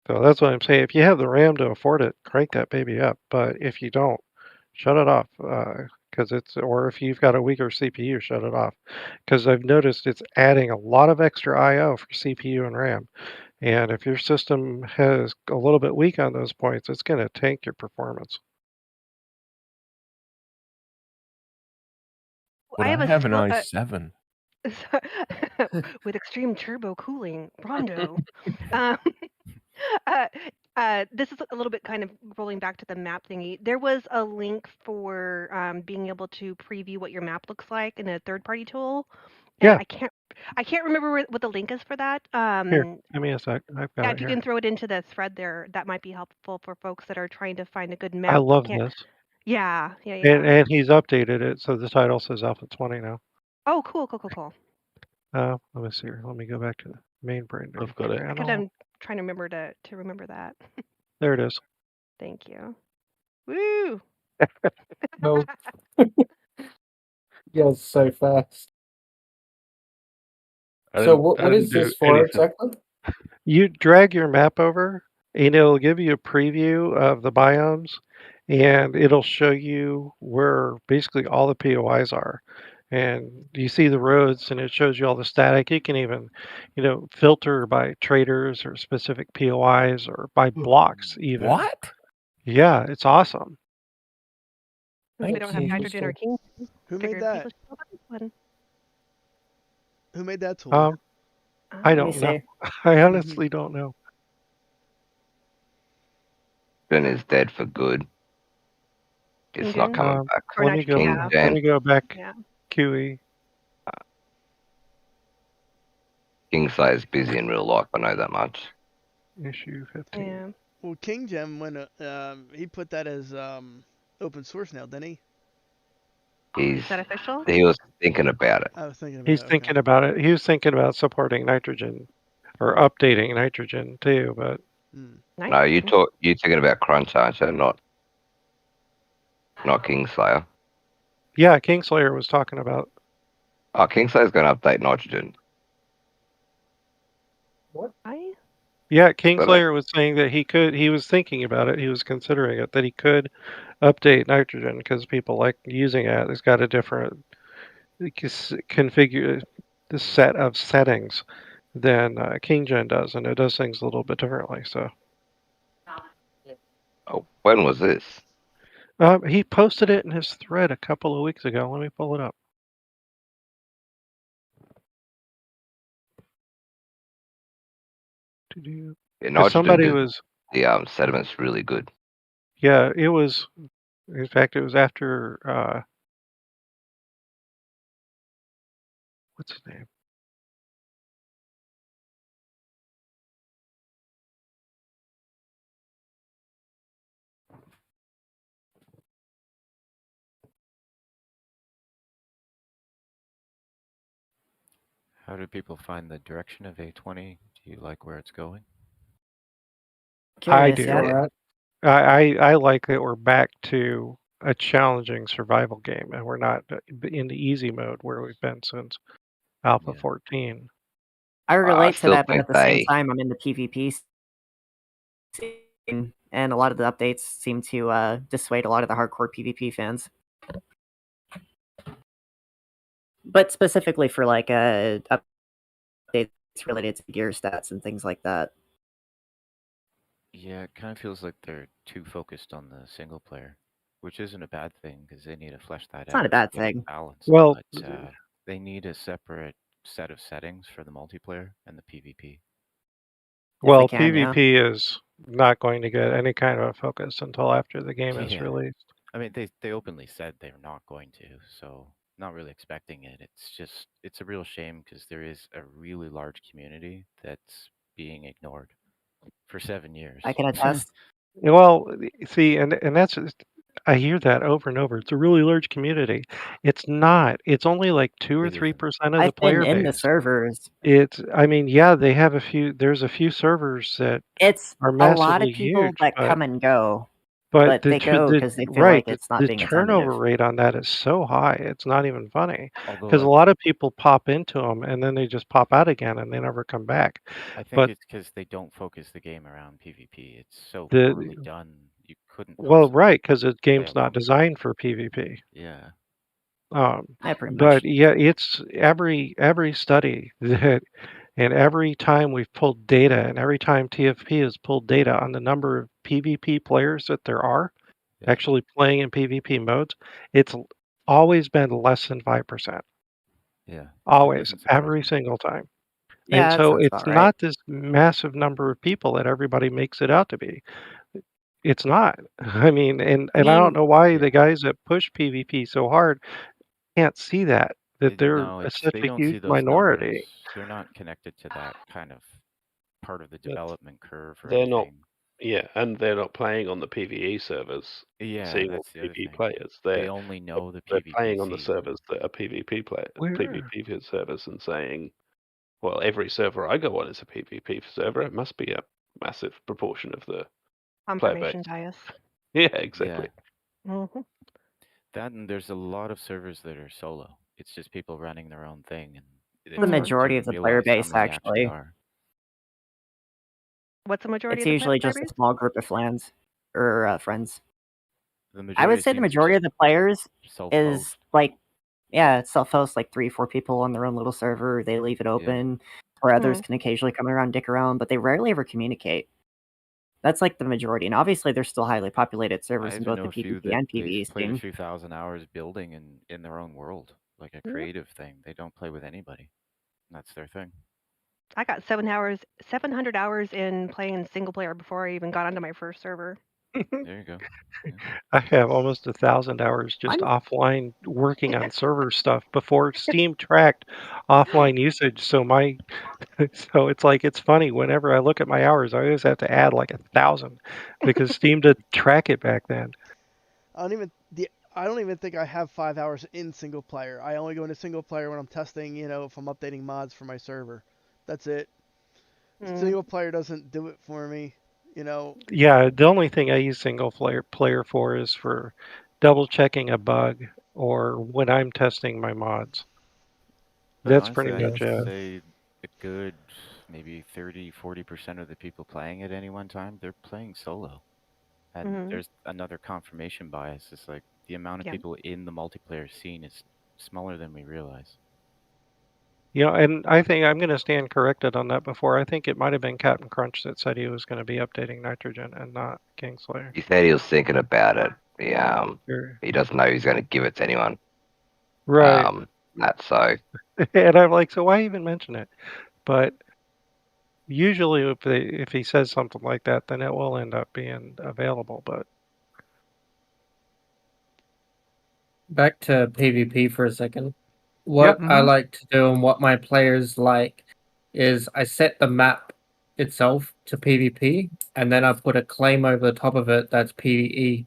So that's what I'm saying. If you have the RAM to afford it, crank that baby up. But if you don't, shut it off. Because or if you've got a weaker CPU, shut it off. Because I've noticed it's adding a lot of extra I/O for CPU and RAM. And if your system has a little bit weak on those points, it's going to tank your performance. But I I have a have an slow- i7. with extreme turbo cooling, Rondo. This is a little bit kind of rolling back to the map thingy. There was a link for being able to preview what your map looks like in a third-party tool. And Yeah. I can't remember what the link is for that. Here, give me a sec. I've got Yeah, it if you here. can throw it into the thread there, that might be helpful for folks that are trying to find a good map. I but love can't- this. Yeah. And he's updated it, so the title says Alpha 20 now. Oh, cool. Let me see here. Let me go back to the main brand. I've got it. Because I'm trying to remember to remember that. There it is. Thank you. Woo! No. Yeah, it's so fast. So what is this for exactly? You drag your map over, and it'll give you a preview of the biomes, and it'll show you where basically all the POIs are. And you see the roads, and it shows you all the static. You can even, filter by traders or specific POIs or by blocks even. What? Yeah, it's awesome. We don't have hydrogen or king. Who made that? Who made that tool? I don't know. I honestly don't know. Ben is dead for good. It's not coming back. Let me go back. Yeah. QE. Kingsight is busy in real life. I know that much. Issue 15. Yeah. Well, King Gem he put that as open source now, didn't he? Is that official? He was thinking about it. I was thinking about He's it. thinking about it. He was thinking about supporting nitrogen or updating nitrogen too, but Nice. No, you're thinking about Crunch, aren't you? Not Kingslayer. yeah, Kingslayer was talking about. Oh, Kingslayer's going to update nitrogen. What? Yeah, Kingslayer was saying that he was thinking about it, he was considering it, that he could update nitrogen because people like using it. It's got a different configure the set of settings than KingGen does, and it does things a little bit differently. So, Oh, when was this? he posted it in his thread a couple of weeks ago. Let me pull it up. Yeah, somebody was. The sediment's really good. Yeah, it was. In fact, it was after. What's his name? How do people find the direction of A20? Do you like where it's going? I Curious, do. yeah. I like that we're back to a challenging survival game, and we're not in the easy mode where we've been since Alpha 14. I relate to still that, but think at the same they- time, I'm in the PvP scene, and a lot of the updates seem to dissuade a lot of the hardcore PvP fans. But specifically for like updates related to gear stats and things like that. Yeah, it kind of feels like they're too focused on the single player, which isn't a bad thing because they need to flesh that out. It's not a to bad get it thing. balanced, Well, but they need a separate set of settings for the multiplayer and the PvP. Well, can, PvP yeah. is not going to get any kind of focus until after the game is Yeah. released. I mean, they openly said they're not going to, so not really expecting it. It's a real shame because there is a really large community that's being ignored for 7 years. I can attest. Well, see, and that's I hear that over and over. It's a really large community. It's not. It's only like 2 or 3% of the I've player been in base. the servers. I mean, yeah, they have a few. There's a few servers that It's are a lot of massively people huge, that but come and go. But But they go because they feel like it's not the being turnover attentive. rate on that is so high. It's not even funny Although because a lot of people pop into them and then they just pop out again and they never come back. I think But it's because they don't focus the game around PvP. It's so the poorly done. You couldn't. well, right, because the play game's not along. designed for PvP. Yeah. Yeah, pretty But much. yeah, it's every study that, and every time we've pulled data, and every time TFP has pulled data on the number of PvP players that there are actually playing in PvP modes, it's always been less than 5%. Yeah. Always, every single time. Yeah, And that so sounds it's about right. not this massive number of people that everybody makes it out to be. It's not. I mean, and I don't know why the guys that push PvP so hard can't see that they're No, such they a don't huge see those minority. numbers. They're not connected to that kind of part of the development curve or They're anything. not. Yeah, and they're not playing on the PvE servers. Yeah, seeing that's all the other PvP thing. players. They only know the They're PvP playing on the scene. servers that are PvP Where? PvP servers and saying, well, every server I go on is a PvP server. It must be a massive proportion of the player Confirmation base. bias. Yeah, exactly. Mm-hmm. That and there's a lot of servers that are solo. It's just people running their own thing, and it's The hard majority to of the player realize how base, many actually. are. What's the majority It's of the usually player just a base? small group of friends or friends. The I majority would say the seems majority of the players self-host. is like, yeah, it's self-host, like 3 or 4 people on their own little server. They leave it open, or others can occasionally come around, dick around, but they rarely ever communicate. That's like the majority, and obviously there's still highly populated servers I in even both know the a few PvP that and they've PvE played a scene. few thousand hours building in their own world, like a creative thing. They don't play with anybody. That's their thing. I got 700 hours in playing single player before I even got onto my first server. There you go. Yeah. I have almost 1,000 hours just I'm- offline working on server stuff before Steam tracked offline usage. So so it's like it's funny whenever I look at my hours, I always have to add like 1,000 because Steam didn't track it back then. I don't even think I have 5 hours in single player. I only go into single player when I'm testing, if I'm updating mods for my server. That's it. Single player doesn't do it for me, Yeah, the only thing I use single player for is for double checking a bug or when I'm testing my mods. But That's honestly, pretty I'd much it. say a good maybe 30-40% of the people playing at any one time, they're playing solo. And there's another confirmation bias. It's like the amount of people in the multiplayer scene is smaller than we realize. And I think I'm going to stand corrected on that before. I think it might have been Captain Crunch that said he was going to be updating Nitrogen and not Kingslayer. He said he was thinking about it. He doesn't know he's going to give it to anyone. Right. That's so. And I'm like, so why even mention it? But usually if he says something like that, then it will end up being available. But back to PvP for a second. What I like to do and what my players like is I set the map itself to PvP, and then I put a claim over the top of it that's PvE,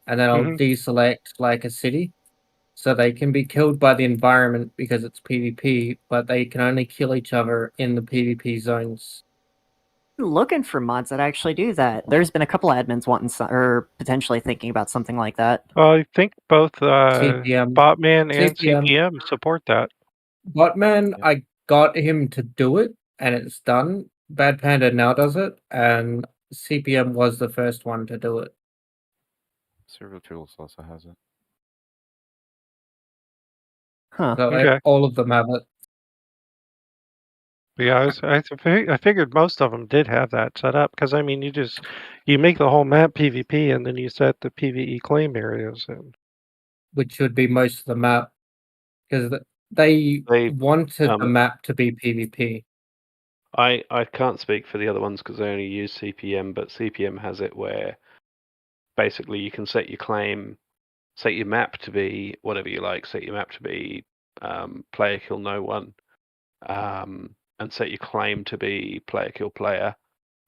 and then I'll deselect like a city, so they can be killed by the environment because it's PvP, but they can only kill each other in the PvP zones. Looking for mods that actually do that. There's been a couple admins wanting or potentially thinking about something like that. Well, I think both CPM. Botman and CPM support that. Botman, I got him to do it, and it's done. Bad Panda now does it, and CPM was the first one to do it. Servo Tools also has it. Huh. So Okay. all of them have it. Yeah, I figured most of them did have that set up because I mean, you make the whole map PvP and then you set the PvE claim areas in. Which should be most of the map, because they wanted the map to be PvP. I can't speak for the other ones because I only use CPM, but CPM has it where basically you can set your claim, set your map to be whatever you like, set your map to be player kill no one, and set your claim to be player kill player,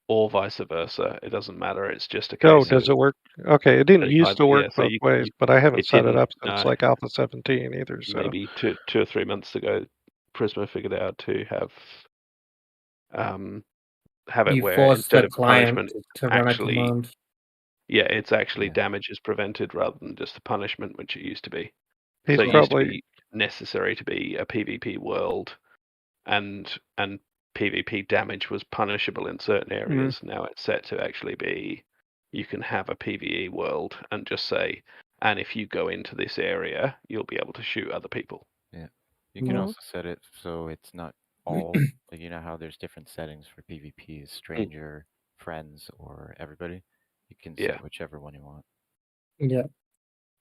or vice versa. It doesn't matter. It's just a case. Oh, does it work? Okay, it didn't used to work both ways, but I haven't set it up since like Alpha 17 either. So maybe 2 or 3 months ago, Prisma figured out to have it You where force instead the of client punishment, to run a command. Yeah, it's actually damage is prevented rather than just the punishment, which it used to be. He's so it used to be necessary to be a PvP world, and PvP damage was punishable in certain areas. Now it's set to actually be, you can have a PvE world and just say, and if you go into this area, you'll be able to shoot other people. Yeah, you can also set it so it's not all, like, you know how there's different settings for PvP, stranger, friends, or everybody. You can set whichever one you want. Yeah.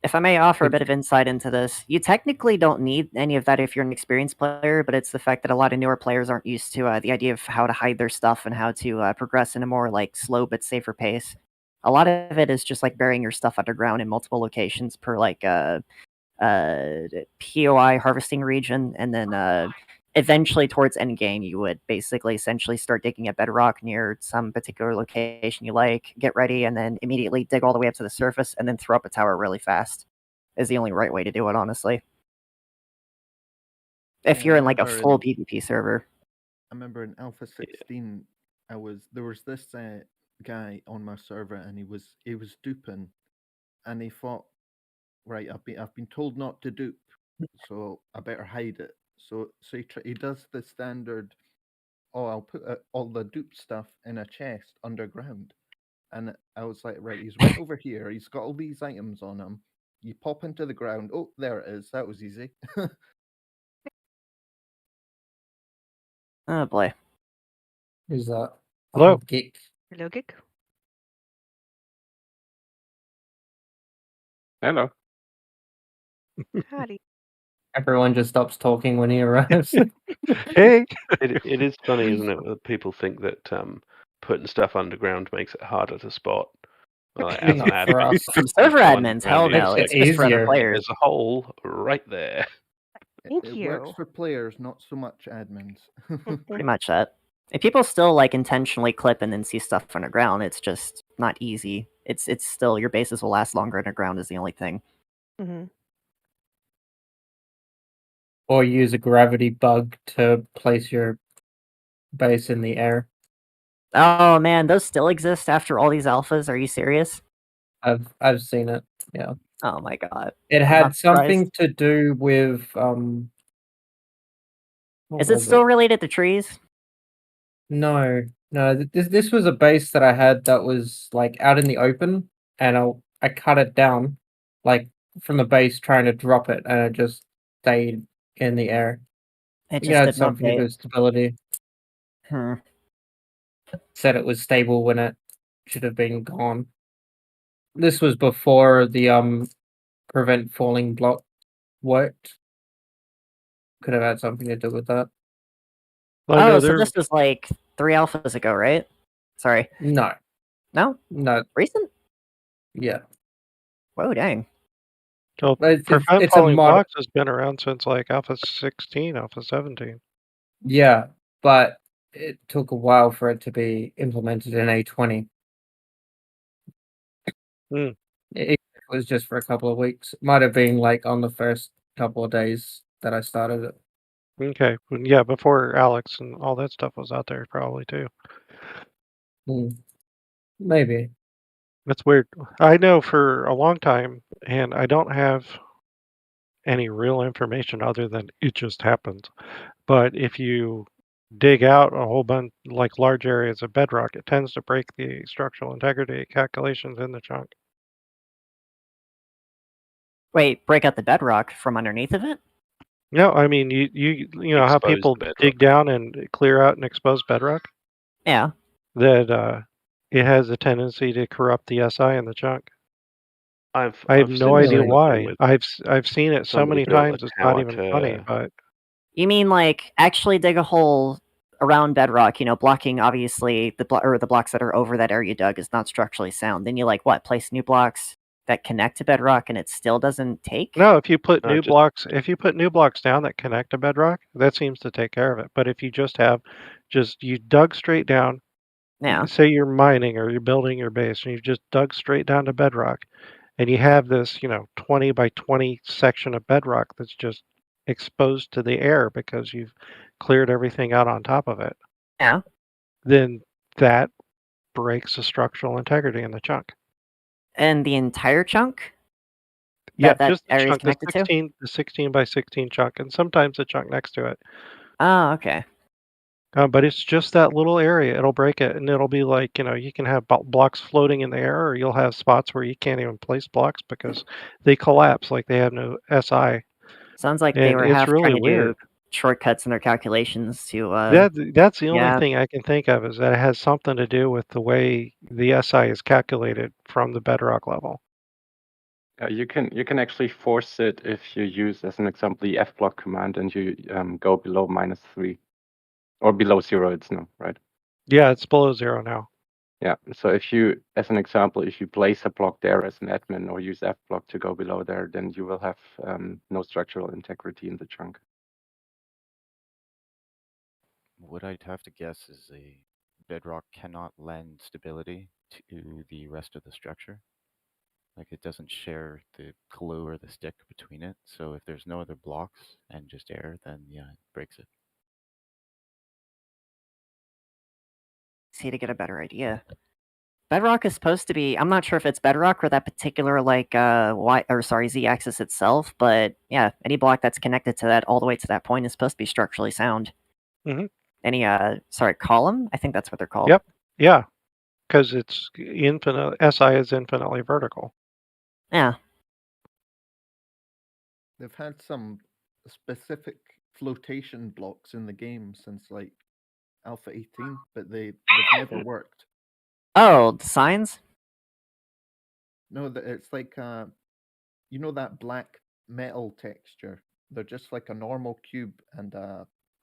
If I may offer a bit of insight into this, you technically don't need any of that if you're an experienced player, but it's the fact that a lot of newer players aren't used to the idea of how to hide their stuff and how to progress in a more like slow but safer pace. A lot of it is just like burying your stuff underground in multiple locations per like POI harvesting region, and then eventually towards endgame you would basically essentially start digging at bedrock near some particular location you like, get ready, and then immediately dig all the way up to the surface and then throw up a tower really fast is the only right way to do it, honestly. If you're in like a full PvP server. I remember in Alpha 16 there was this guy on my server, and he was duping, and he thought, right, I've been told not to dupe, so I better hide it. So he does the standard, I'll put all the dupe stuff in a chest underground. And I was like, right, he's right over here. He's got all these items on him. You pop into the ground. Oh, there it is. That was easy. Oh boy. Who's that? Hello. Geek. Hello, Geek. Hello. Howdy. Everyone just stops talking when he arrives. Hey. It is funny, isn't it, that people think that putting stuff underground makes it harder to spot. As an Not for admin, us. From server one admins, around hell the no. It's It's just for other easier. players. There's a hole right there. Thank It you. works for players, not so much admins. Pretty much that. If people still like intentionally clip and then see stuff underground, it's just not easy. It's still your bases will last longer underground is the only thing. Mm-hmm. Or use a gravity bug to place your base in the air. Oh man, those still exist after all these alphas. Are you serious? I've seen it. Yeah. Oh my god. It I'm had not surprised. something to do with what Is it was still related to trees? No. This was a base that I had that was like out in the open, and I cut it down, like from the base trying to drop it, and it just stayed in the air. It You just know, did it's not something to do update. with stability. Said it was stable when it should have been gone. This was before the prevent falling block worked. Could have had something to do with that. Oh, so this was like 3 alphas ago, right? Sorry. No. No? No. Recent? Yeah. Whoa, dang. So It's prevent a falling mod. blocks has been around since like Alpha 16, Alpha 17. Yeah, but it took a while for it to be implemented in A20. It was just for a couple of weeks. It might have been like on the first couple of days that I started it. Okay, yeah, before Alex and all that stuff was out there, probably too. Maybe. That's weird. I know for a long time, and I don't have any real information other than it just happens. But if you dig out a whole bunch, like large areas of bedrock, it tends to break the structural integrity calculations in the chunk. Wait, break out the bedrock from underneath of it? No, I mean you know how Expose people the bedrock. dig down and clear out and expose bedrock? Yeah. That it has a tendency to corrupt the SI in the chunk. I have I've no seen idea something why. with I've seen it so somebody many built a times. It's not tower even to- funny, but You mean like actually dig a hole around bedrock, you know, blocking obviously the blocks that are over that area you dug is not structurally sound. Then you like what? Place new blocks that connect to bedrock and it still doesn't take? no, if you put No, new just- blocks down that connect to bedrock, that seems to take care of it. But if you you dug straight down, Yeah. say you're mining or you're building your base and you just dug straight down to bedrock and you have this, 20 by 20 section of bedrock that's just exposed to the air because you've cleared everything out on top of it. Yeah. Then that breaks the structural integrity in the chunk. And the entire chunk? Yeah, that just the area is chunk, connected to? the 16 by 16 chunk, and sometimes the chunk next to it. Oh, okay. But it's just that little area. It'll break it, and it'll be like, you can have blocks floating in the air, or you'll have spots where you can't even place blocks because they collapse, like they have no SI. Sounds like and they were it's half really trying to weird. do shortcuts in their calculations to That's the only yeah. thing I can think of is that it has something to do with the way the SI is calculated from the bedrock level. You can actually force it if you use, as an example, the fblock command and you go below -3 or below 0. It's no, right? Yeah, it's below 0 now. Yeah. So if you, as an example, if you place a block there as an admin or use fblock to go below there, then you will have no structural integrity in the chunk. What I'd have to guess is a bedrock cannot lend stability to the rest of the structure. Like it doesn't share the glue or the stick between it. So if there's no other blocks and just air, then yeah, it breaks it. See, to get a better idea. Bedrock is supposed to be, I'm not sure if it's bedrock or that particular like z-axis itself, but yeah, any block that's connected to that all the way to that point is supposed to be structurally sound. Any column? I think that's what they're called. Yep. Yeah. Because it's infinite. SI is infinitely vertical. Yeah. They've had some specific flotation blocks in the game since like Alpha 18, but they've never worked. Oh, the signs? No, it's like you know that black metal texture. They're just like a normal cube and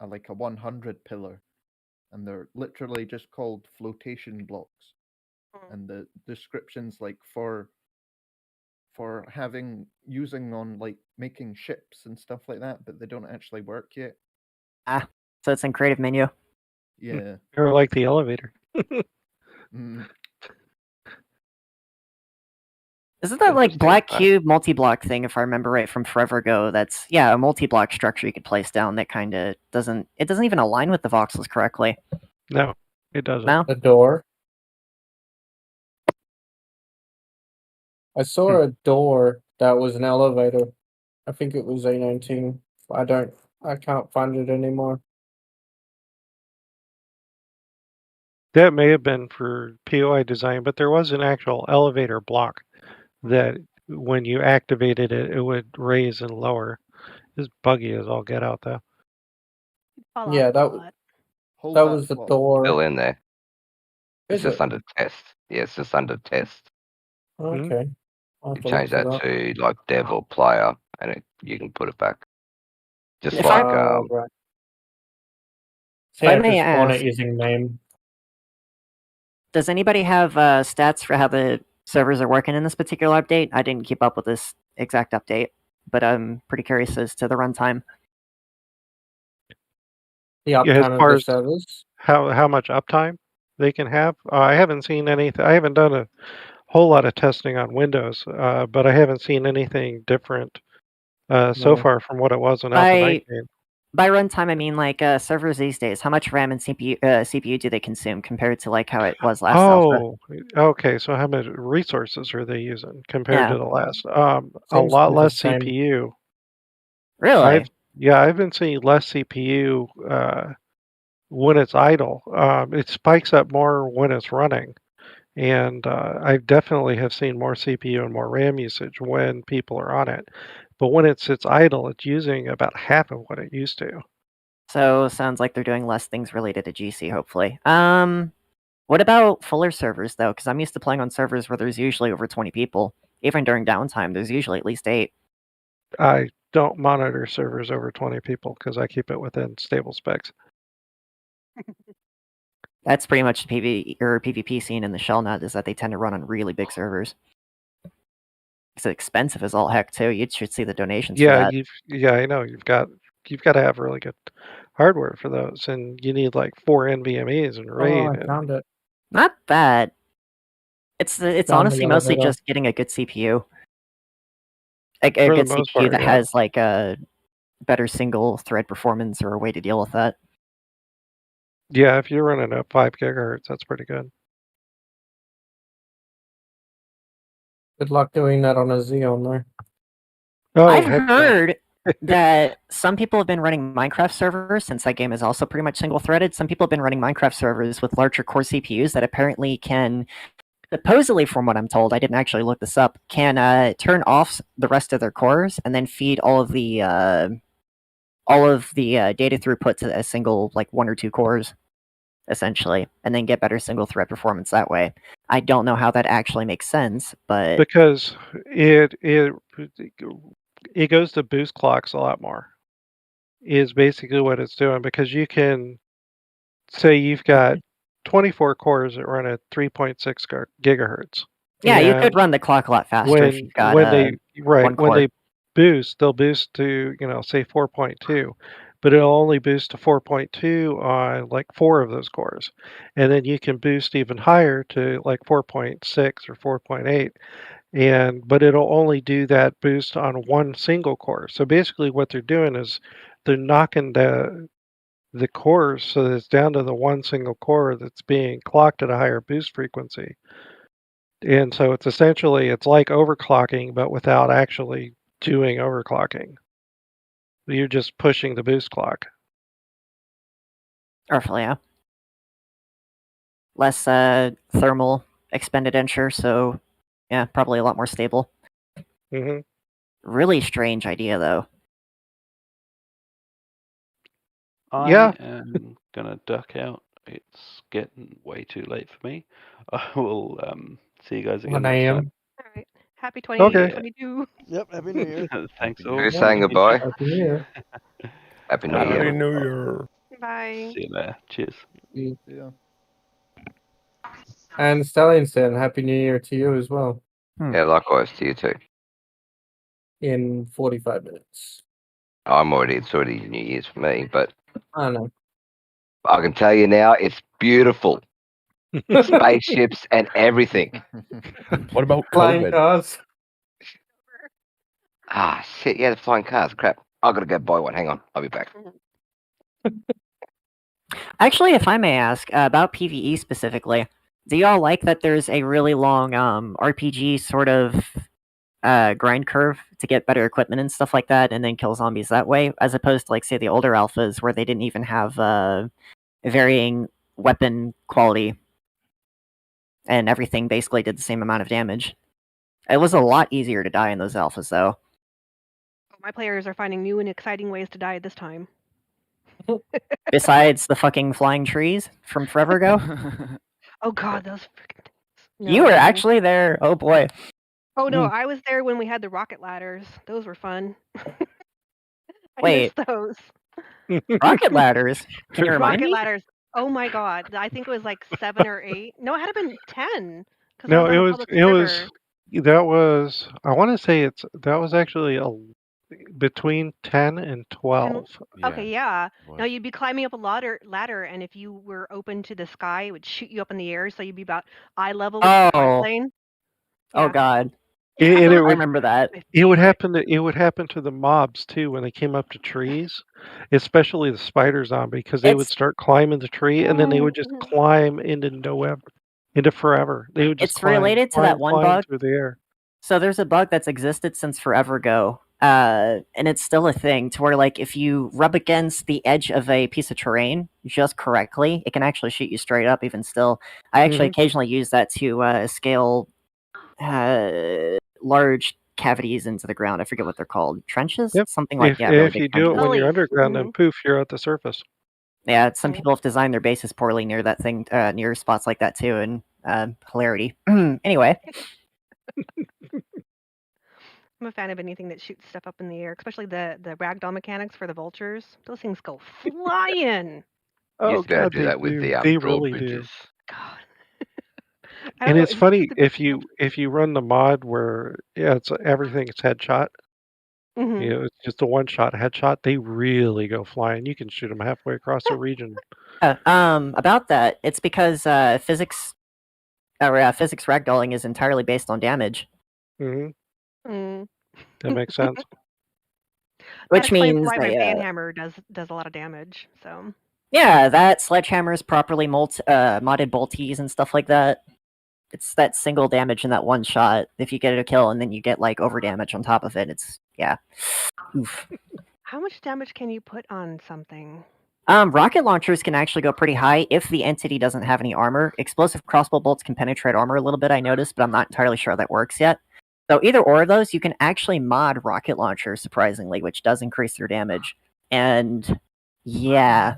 like a 100 pillar, and they're literally just called flotation blocks. and the descriptions like for using on like making ships and stuff like that, but they don't actually work yet. Ah, so it's in creative menu. Yeah. Or like the elevator. Mm. Isn't that like Interesting. black cube multi-block thing, if I remember right from forever ago? That's a multi-block structure you could place down that kind of doesn't even align with the voxels correctly. No, it doesn't. No? A door. I saw a door that was an elevator. I think it was A19. I can't find it anymore. That may have been for POI design, but there was an actual elevator block that when you activated it, it would raise and lower. It's buggy as all get out, though. Yeah, that was the door. Still in there. It's Is just it? under test. Yeah, it's just under test. Okay. I'll have You to change look that for to like dev or player, and you can put it back. Just If like right. If I Yeah, may just spawn ask, it using name. does anybody have stats for how the servers are working in this particular update? I didn't keep up with this exact update, but I'm pretty curious as to the runtime. The Yeah, as uptime of far the as servers. how much uptime they can have, I haven't seen anything. I haven't done a whole lot of testing on Windows, but I haven't seen anything different so No. far from what it was in Alpha 19. By runtime, I mean like servers these days. How much RAM and CPU do they consume compared to like how it was last alpha? Oh, okay. So how many resources are they using compared Yeah. to the last? Seems A lot to be less the same. CPU. Really? I've been seeing less CPU when it's idle. It spikes up more when it's running, and I definitely have seen more CPU and more RAM usage when people are on it. But when it sits idle, it's using about half of what it used to. So sounds like they're doing less things related to GC, hopefully. What about fuller servers though? Because I'm used to playing on servers where there's usually over 20 people. Even during downtime, there's usually at least 8. I don't monitor servers over 20 people because I keep it within stable specs. That's pretty much the PvP scene in the Shellnut, is that they tend to run on really big servers. It's expensive as all heck too. You should see the donations for that. I know you've got to have really good hardware for those, and you need like 4 NVMEs and RAID. Oh, I found it. Not bad. It's Down the honestly mostly elevator. just getting a good CPU. A For the good most CPU part, that yeah. has like a better single thread performance or a way to deal with that. Yeah, if you're running at 5 gigahertz, that's pretty good. Good luck doing that on a Xeon there. Oh, I've heck yeah. heard that some people have been running Minecraft servers, since that game is also pretty much single-threaded. Some people have been running Minecraft servers with larger core CPUs that apparently can, supposedly from what I'm told, I didn't actually look this up, can turn off the rest of their cores and then feed all of the data throughput to a single, like 1 or 2 cores, essentially, and then get better single-thread performance that way. I don't know how that actually makes sense, but Because it goes to boost clocks a lot more, is basically what it's doing, because you can say you've got 24 cores that run at 3.6 gigahertz. yeah, you could And run the clock a lot faster if you've got when they one when core. they boost, they'll boost to, say 4.2, but it'll only boost to 4.2 on like 4 of those cores, and then you can boost even higher to like 4.6 or 4.8, but it'll only do that boost on one single core. So basically, what they're doing is they're knocking the cores so that it's down to the one single core that's being clocked at a higher boost frequency. And so it's like overclocking, but without actually doing overclocking. You're just pushing the boost clock. Roughly, yeah. Less thermal expenditure, so yeah, probably a lot more stable. Mm-hmm. Really strange idea, though. Yeah. I am gonna duck out. It's getting way too late for me. I will see you guys again 1 next a.m. time. All right. Happy Okay. 2022. Yep. Happy New Year. Thanks Who's all. saying goodbye? Happy New Year. Happy New Happy Year. New Year. Bye. See you there. Cheers. Yeah. And Stallionston, Happy New Year to you as well. Yeah, likewise to you too. In 45 minutes. It's already New Year's for me, but I know. I can tell you now, it's beautiful. Spaceships and everything. What about Flying COVID? cars? Ah, shit, yeah, the flying cars. Crap. I gotta go buy one. Hang on, I'll be back. Actually, if I may ask, about PvE specifically, do y'all like that there's a really long RPG sort of grind curve to get better equipment and stuff like that, and then kill zombies that way, as opposed to, like, say, the older alphas where they didn't even have varying weapon quality, and everything basically did the same amount of damage. It was a lot easier to die in those alphas, though. My players are finding new and exciting ways to die this time. Besides the fucking flying trees from forever ago. Oh god, those freaking things. You were actually there. Oh boy. Oh no, I was there when we had the rocket ladders. Those were fun. I Wait. missed those. Rocket ladders? Can you remind Rocket me? ladders. Oh my god. I think it was like 7 or 8. No, it had to have been 10. No, it was. I want to say that was actually between 10 and 12. Okay, yeah. No, you'd be climbing up a ladder, and if you were open to the sky, it would shoot you up in the air, so you'd be about eye level with the flight plane. Oh god. And I it would, remember that. It would happen to the mobs too when they came up to trees, especially the spider zombie, because they would start climbing the tree and then they would just climb into forever. They would just It's related to that one climb bug. through the air. So there's a bug that's existed since forever ago, and it's still a thing, to where, like, if you rub against the edge of a piece of terrain just correctly, it can actually shoot you straight up even still. I actually occasionally use that to scale large cavities into the ground. I forget what they're called. Trenches? Yep. Something like that. If you do it when you're underground, then poof, you're at the surface. Yeah, some people have designed their bases poorly near that thing, near spots like that too, and hilarity. Anyway. I'm a fan of anything that shoots stuff up in the air, especially the ragdoll mechanics for the vultures. Those things go flying. You used to do that with the they really bridges. God. And it's funny if you run the mod where it's everything's headshot. You know, it's just a one-shot headshot. They really go flying. You can shoot them halfway across the region. About that, it's because physics ragdolling is entirely based on damage. That makes sense. Which means why my banhammer does a lot of damage. So yeah, that sledgehammers properly modded bolties and stuff like that. It's that single damage in that one shot. If you get a kill and then you get like over damage on top of it, it's oof. How much damage can you put on something? Rocket launchers can actually go pretty high if the entity doesn't have any armor. Explosive crossbow bolts can penetrate armor a little bit, I noticed, but I'm not entirely sure how that works yet. So either or of those, you can actually mod rocket launchers, surprisingly, which does increase their damage. And yeah.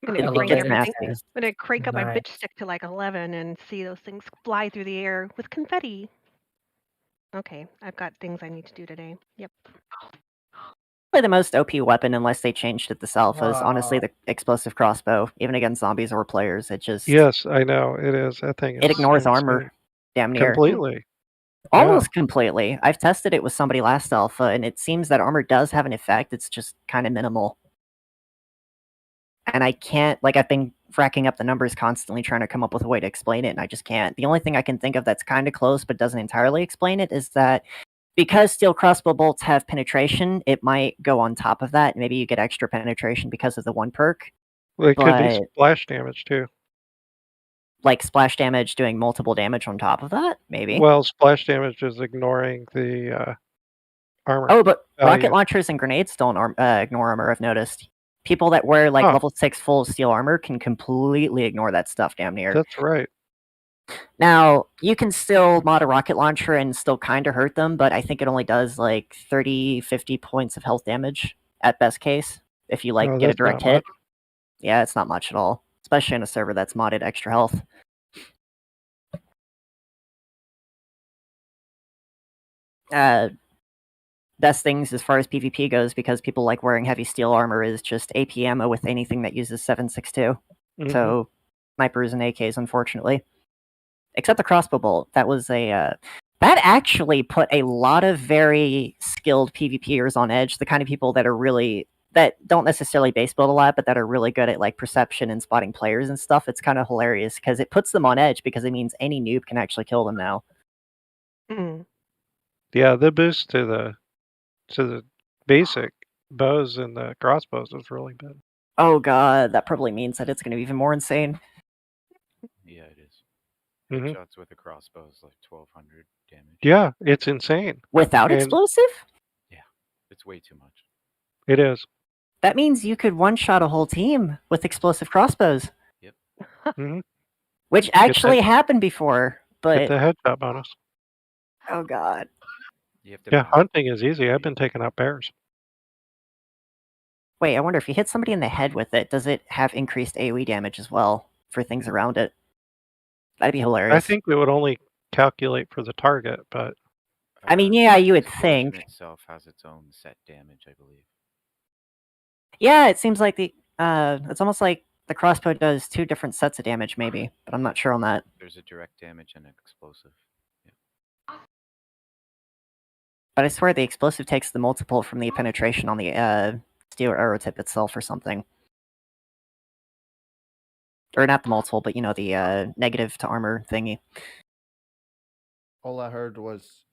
I'm gonna crank up my bitch stick to like 11 and see those things fly through the air with confetti. Okay, I've got things I need to do today. Yep. Probably the most OP weapon, unless they changed it this alpha, is honestly the explosive crossbow. Even against zombies or players, it just... Yes, I know, it is. That thing is it ignores insane. armor, damn near. Completely. Almost completely. I've tested it with somebody last alpha, and it seems that armor does have an effect, it's just kind of minimal. And I can't, like, I've been racking up the numbers constantly trying to come up with a way to explain it, and I just can't. The only thing I can think of that's kind of close but doesn't entirely explain it is that because steel crossbow bolts have penetration, it might go on top of that. Maybe you get extra penetration because of the one perk. Well, it could be splash damage, too. Like splash damage doing multiple damage on top of that? Maybe. Well, splash damage is ignoring the armor. Oh, but rocket launchers and grenades don't ignore armor, I've noticed. People that wear, like, level 6 full steel armor can completely ignore that stuff damn near. That's right. Now, you can still mod a rocket launcher and still kind of hurt them, but I think it only does, like, 30, 50 points of health damage at best case, if you, like, get a direct hit. Yeah, it's not much at all, especially in a server that's modded extra health. Best things as far as PvP goes, because people like wearing heavy steel armor, is just AP ammo with anything that uses 7.62. So snipers and AKs, unfortunately. Except the crossbow bolt. That was that actually put a lot of very skilled PvPers on edge. The kind of people that don't necessarily base build a lot, but that are really good at like perception and spotting players and stuff. It's kind of hilarious because it puts them on edge because it means any noob can actually kill them now. Mm. Yeah, the boost to the basic bows and the crossbows is really bad. Oh god, that probably means that it's going to be even more insane. Yeah, it is. Mhm. Headshots with a crossbow is like 1200 damage. Yeah, it's insane. Without And explosive? Yeah, it's way too much. it is. That means you could one-shot a whole team with explosive crossbows. Yep. Mhm. Which actually happened before, Get but the headshot bonus. oh god. You have to Yeah, balance hunting is easy. I've been taking out bears. Wait, I wonder if you hit somebody in the head with it, does it have increased AoE damage as well for things around it? That'd be hilarious. I think it would only calculate for the target, but I mean, yeah, you would the explosion think. itself has its own set damage, I believe. Yeah, it seems like it's almost like the crossbow does 2 different sets of damage, maybe, but I'm not sure on that. There's a direct damage and an explosive. Yeah. But I swear the explosive takes the multiple from the penetration on the steel arrow tip itself or something. Or not the multiple, but you know, the negative to armor thingy. All I heard was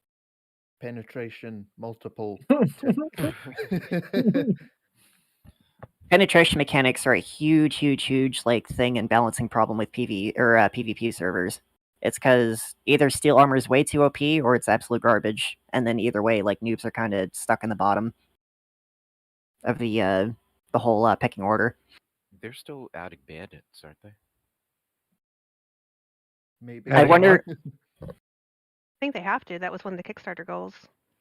penetration multiple. Penetration mechanics are a huge like thing and balancing problem with PvP servers. It's because either steel armor is way too OP or it's absolute garbage, and then either way, like noobs are kind of stuck in the bottom of the whole pecking order. They're still adding bandits, aren't they? Maybe. I wonder. I think they have to. That was one of the Kickstarter goals.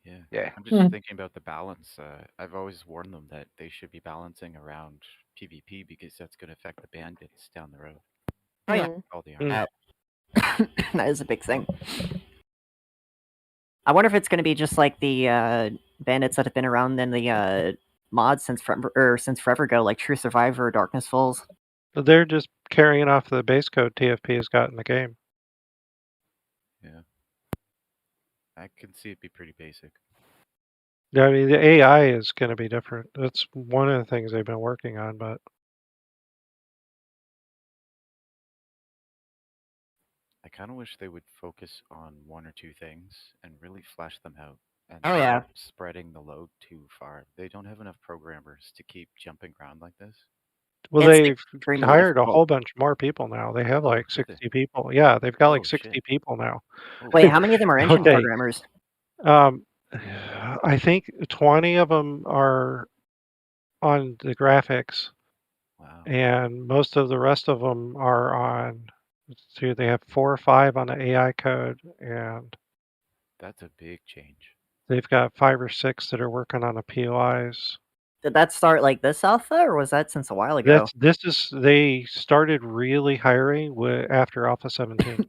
Yeah. Yeah. I'm just thinking about the balance. I've always warned them that they should be balancing around PvP because that's going to affect the bandits down the road. Oh yeah, All the armor. that is a big thing. I wonder if it's going to be just like the bandits that have been around in the mods since forever ago, like True Survivor or Darkness Falls. they're just carrying off the base code TFP has got in the game. Yeah. I can see it be pretty basic. I mean, the AI is going to be different. That's one of the things they've been working on, but I kind of wish they would focus on 1 or 2 things and really flesh them out and Oh, yeah. stop spreading the load too far. They don't have enough programmers to keep jumping around like this. well, It's they've extremely hired a difficult. whole bunch more people now. They have like did they? 60 people. Yeah, they've got Oh, like 60 shit. people now. Wait, how many of them are engine Okay. programmers? I think 20 of them are on the graphics, Wow. and most of the rest of them are on. Let's see, they have 4 or 5 on the AI code, and That's a big change. they've got 5 or 6 that are working on the POIs. Did that start like this alpha, or was that since a while ago? They started really hiring after Alpha 17.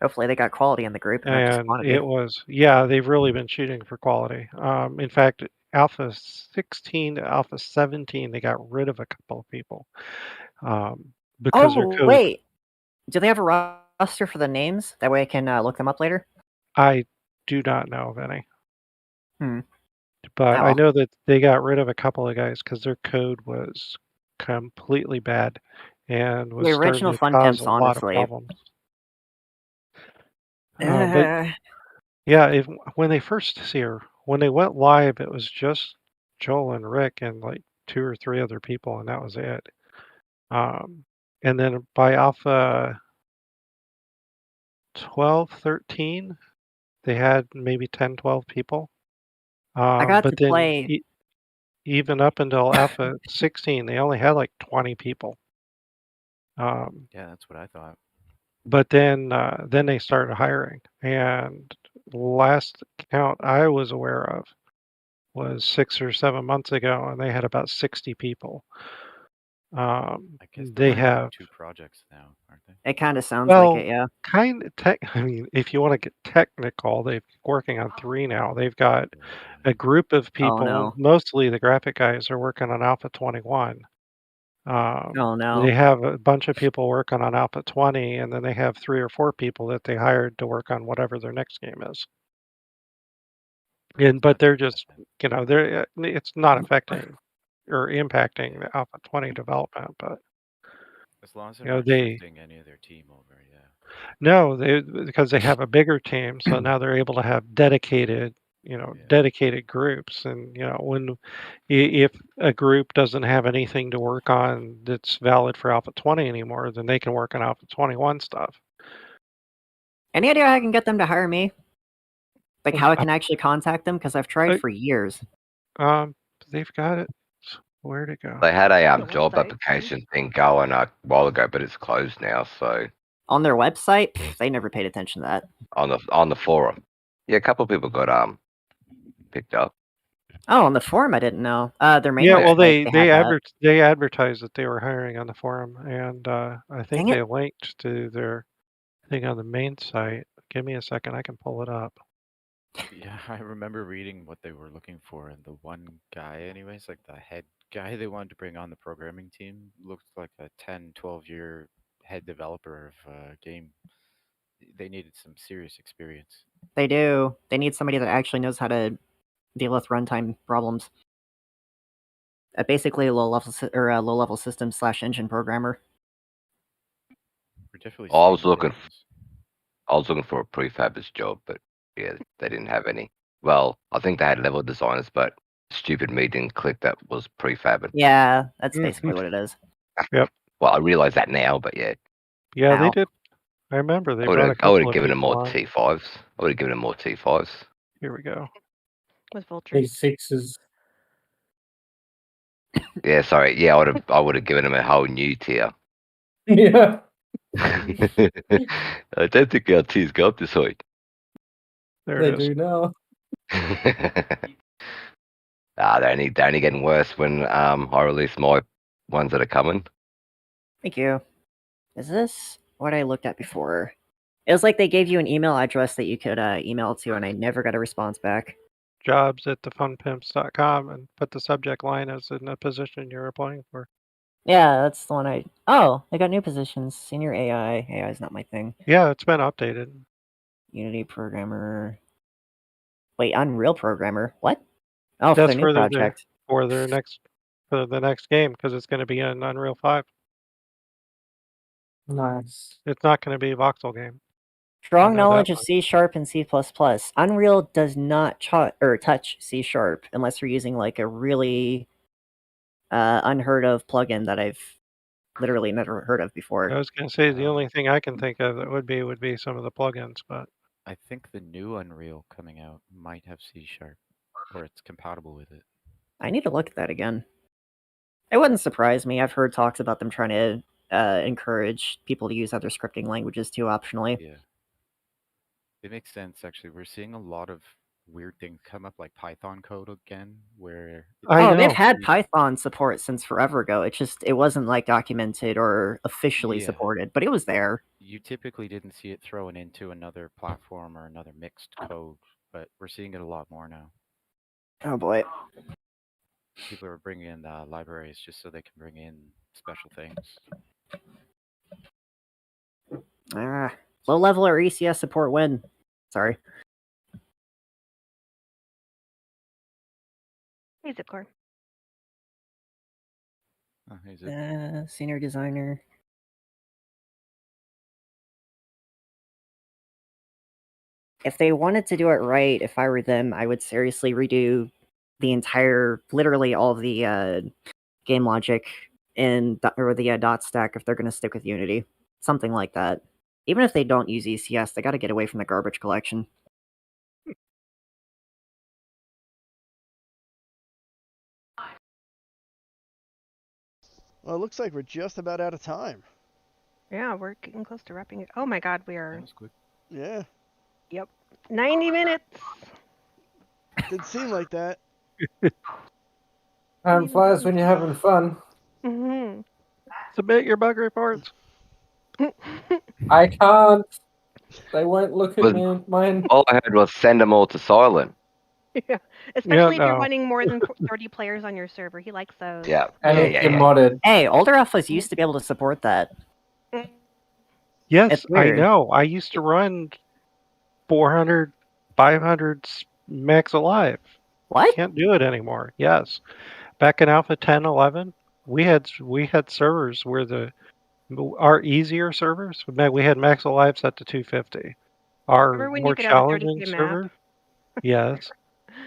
Hopefully they got quality in the group and not just And quantity. they've really been shooting for quality. In fact, Alpha 16 to Alpha 17, they got rid of a couple of people because their code. Wait. Do they have a roster for the names? That way I can look them up later? I do not know of any. Hmm. But I Oh. know that they got rid of a couple of guys because their code was completely bad and was The starting original to fun cause temps, a lot of honestly. problems. But yeah, when they when they went live, it was just Joel and Rick and like 2 or 3 other people, and that was it. And then by Alpha 12, 13, they had maybe 10, 12 people. I got But to then play. even up until Alpha 16, they only had like 20 people. Yeah, that's what I thought. But then they started hiring, and last count I was aware of was 6 or 7 months ago, and they had about 60 people. I guess They they're have 2 projects now, aren't they? It kind of sounds like it, yeah. kind of I mean, if you want to get technical, they're working on 3 now. They've got a group of people. no. Mostly the graphic guys are working on Alpha 21. Oh no. They have a bunch of people working on Alpha 20, and then they have 3 or 4 people that they hired to work on whatever their next game is. But they're just, it's not affecting or impacting the Alpha 20 development, but as long as they're not shifting any of their team over, yeah. No, because they have a bigger team, so now they're able to have dedicated groups, and if a group doesn't have anything to work on that's valid for Alpha 20 anymore, then they can work on Alpha 21 stuff. Any idea how I can get them to hire me? Like how I can actually contact them? Because I've tried for years. They've got it. Where'd it go? They had a job application thing going a while ago, but it's closed now. So on their website, they never paid attention to that. On the forum, yeah, a couple of people got picked up. Oh, on the forum, I didn't know. Their main yeah, website, well, they advertised that they were hiring on the forum, and I think they linked to their thing on the main site. Give me a second, I can pull it up. Yeah, I remember reading what they were looking for, and the one guy, anyways, like the head guy they wanted to bring on the programming team, looked like a 10, 12-year head developer of a game. They needed some serious experience. They do. They need somebody that actually knows how to deal with runtime problems. Basically, a low-level system / engine programmer. We're definitely. I was looking for a prefab's job, but yeah, they didn't have any. Well, I think they had level designers, but stupid me didn't click that was prefabbing. Yeah, that's basically what it is. Yep. Well, I realize that now, but yeah. Yeah, they did. I remember they brought a couple I would have of given them people more on. T5s. I would have given them more T5s. Here we go. With vultures. A6s. Yeah, sorry. Yeah, I would have given them a whole new tier. Yeah. I don't think our tiers go up this height. There they it is. do now. They're only getting worse when I release my ones that are coming. Thank you. Is this what I looked at before? It was like they gave you an email address that you could email to, and I never got a response back. Jobs@thefunpimps.com and put the subject line as in the position you're applying for. Yeah, that's the one Oh, I got new positions. Senior AI. AI is not my thing. Yeah, it's been updated. Unity programmer. Wait, Unreal programmer. What? Oh, That's for the new project. For the next game, because it's going to be in Unreal 5. Nice. It's not going to be a voxel game. Strong knowledge of C# and C++. Unreal does not touch C# unless you're using like a really unheard of plugin that I've literally never heard of before. I was going to say the only thing I can think of that would be some of the plugins, but I think the new Unreal coming out might have C#, or it's compatible with it. I need to look at that again. It wouldn't surprise me. I've heard talks about them trying to encourage people to use other scripting languages too, optionally. Yeah. It makes sense, actually. We're seeing a lot of weird things come up, like Python code again, where... they've had Python support since forever ago. It wasn't like documented or officially supported, but it was there. You typically didn't see it thrown into another platform or another mixed code, but we're seeing it a lot more now. Oh boy. People are bringing in libraries just so they can bring in special things. Low level or ECS support win. Sorry. Hey, Zipcore. Oh, hey, Zip. Senior designer. If they wanted to do it right, if I were them, I would seriously redo the literally all of the game logic in the dot stack if they're going to stick with Unity. Something like that. Even if they don't use ECS, they got to get away from the garbage collection. Well, it looks like we're just about out of time. Yeah, we're getting close to wrapping it. Oh my god, we are. That was quick. Yeah. Yep. 90 minutes. Didn't seem like that. Time flies when you're having fun. Mm-hmm. Submit your bug reports. I can't. They won't look at me. Mine. All I heard was send them all to silent. Yeah, especially if you're no. running more than 30 players on your server. He likes those. Yeah. And Yeah, if yeah, you're yeah. modded. Hey, older alphas used to be able to support that. Yes, It's I weird. know. I used to run 400, 500 max alive. What? Can't do it anymore. Yes. Back in Alpha 10, 11, we had servers where our easier servers, we had max alive set to 250. Our Remember when more you could have a challenging 30K map? server, yes.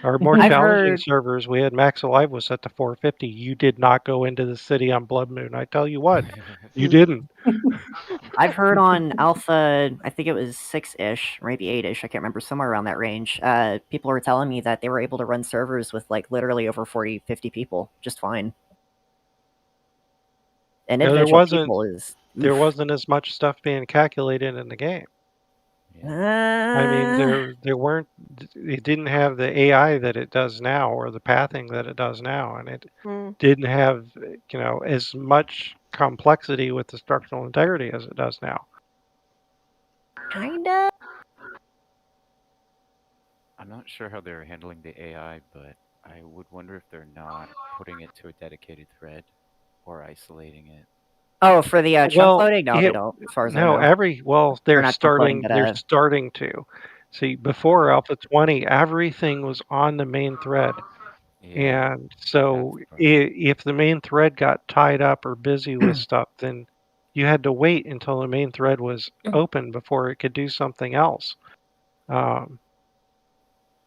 Our more I've challenging heard servers, we had max alive was set to 450. You did not go into the city on Blood Moon. I tell you what, you didn't. I've heard on Alpha, I think it was 6-ish, maybe 8-ish, I can't remember, somewhere around that range. People were telling me that they were able to run servers with like literally over 40, 50 people just fine. And No, individual people is there wasn't as much stuff being calculated in the game. I mean, there weren't. It didn't have the AI that it does now, or the pathing that it does now, and it didn't have, as much complexity with the structural integrity as it does now. Kinda. I'm not sure how they're handling the AI, but I would wonder if they're not putting it to a dedicated thread or isolating it. Oh, for the chunk loading? No, they don't, as far as I know. They're not chunk loading starting. They're starting to. See, before Alpha 20, everything was on the main thread. Yeah, and so if the main thread got tied up or busy with stuff, then you had to wait until the main thread was open before it could do something else. I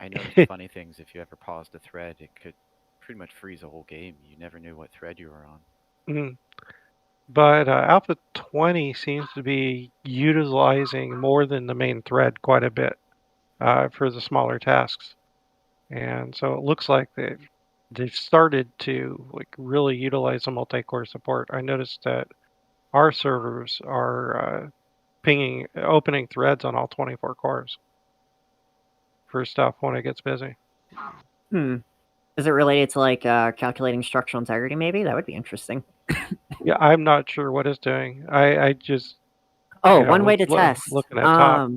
noticed funny things. If you ever paused a thread, it could pretty much freeze a whole game. You never knew what thread you were on. But Alpha 20 seems to be utilizing more than the main thread quite a bit for the smaller tasks. And so it looks like they've started to really utilize the multi-core support. I noticed that our servers are opening threads on all 24 cores for stuff when it gets busy. Is it related to like calculating structural integrity? Maybe that would be interesting. Yeah, I'm not sure what it's doing. I just one way to test. Looking at top.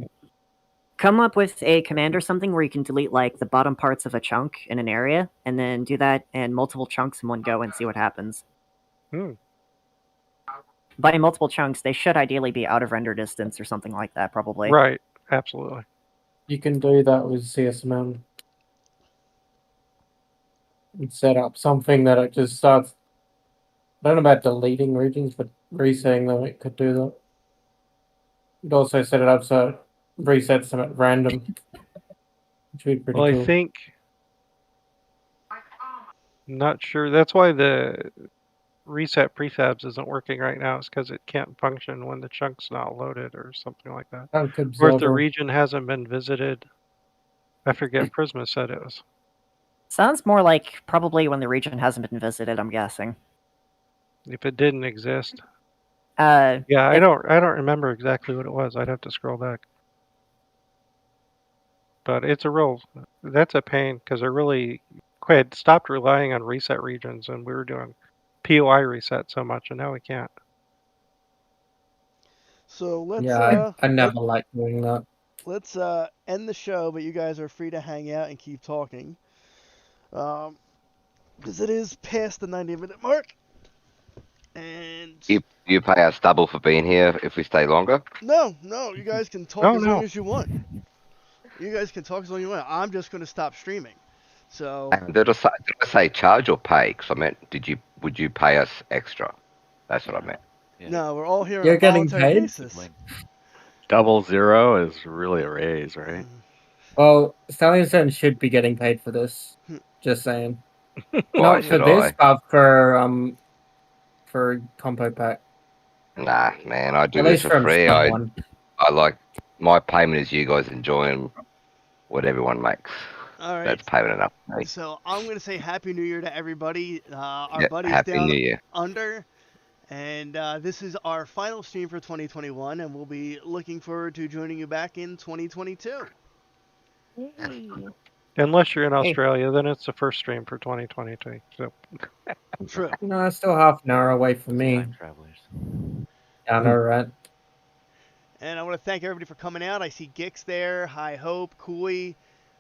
Come up with a command or something where you can delete like the bottom parts of a chunk in an area, and then do that in multiple chunks in one go and see what happens. By multiple chunks, they should ideally be out of render distance or something like that, probably. Right, absolutely. You can do that with CSMM. And set up something that it just starts. I don't know about deleting regions, but resetting them, it could do that. You'd also set it up so it resets them at random. Which would be pretty cool. I think. Not sure. That's why the reset prefabs isn't working right now. It's because it can't function when the chunk's not loaded or something like that. Or if the region hasn't been visited. I forget. Prisma said it was. Sounds more like probably when the region hasn't been visited, I'm guessing. If it didn't exist. I don't remember exactly what it was. I'd have to scroll back. But it's that's a pain because I had stopped relying on reset regions and we were doing POI reset so much and now we can't. So let's I never liked doing that. Let's end the show, but you guys are free to hang out and keep talking. Because it is past the 90-minute mark. And You pay us double for being here if we stay longer? No, you guys can talk as long as you want. You guys can talk as long as you want. I'm just going to stop streaming. So. Did I say charge or pay? Because I meant, would you pay us extra? That's what I meant. Yeah. No, we're all here on You're a getting voluntary paid? basis. 00 is really a raise, right? Well, Stallion should be getting paid for this. Just saying. Why Not for this, but for Combo Pack. Nah, man, I do At this least for from free. I someone. like my payment is you guys enjoying what everyone makes. All right. That's payment enough for me. So I'm going to say Happy New Year to everybody. Our buddies Happy down New Year. under. And this is our final stream for 2021, and we'll be looking forward to joining you back in 2022. Yay. Unless you're in Australia, then it's the first stream for 2022. So. True. No, it's still half an hour away from me. Time travelers. Yeah, I know, right? And I want to thank everybody for coming out. I see Gix there, High Hope, Koi,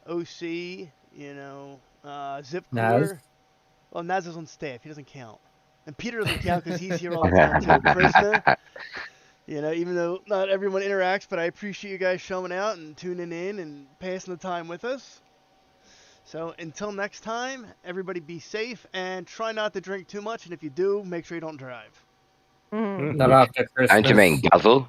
OC, Zip Naz? Cooler. Well, Naz is on staff. He doesn't count. And Peter doesn't count because he's here all the time too. Prisma. Even though not everyone interacts, but I appreciate you guys showing out and tuning in and passing the time with us. So until next time, everybody be safe and try not to drink too much. And if you do, make sure you don't drive. Not after Christmas. Don't you mean guzzle?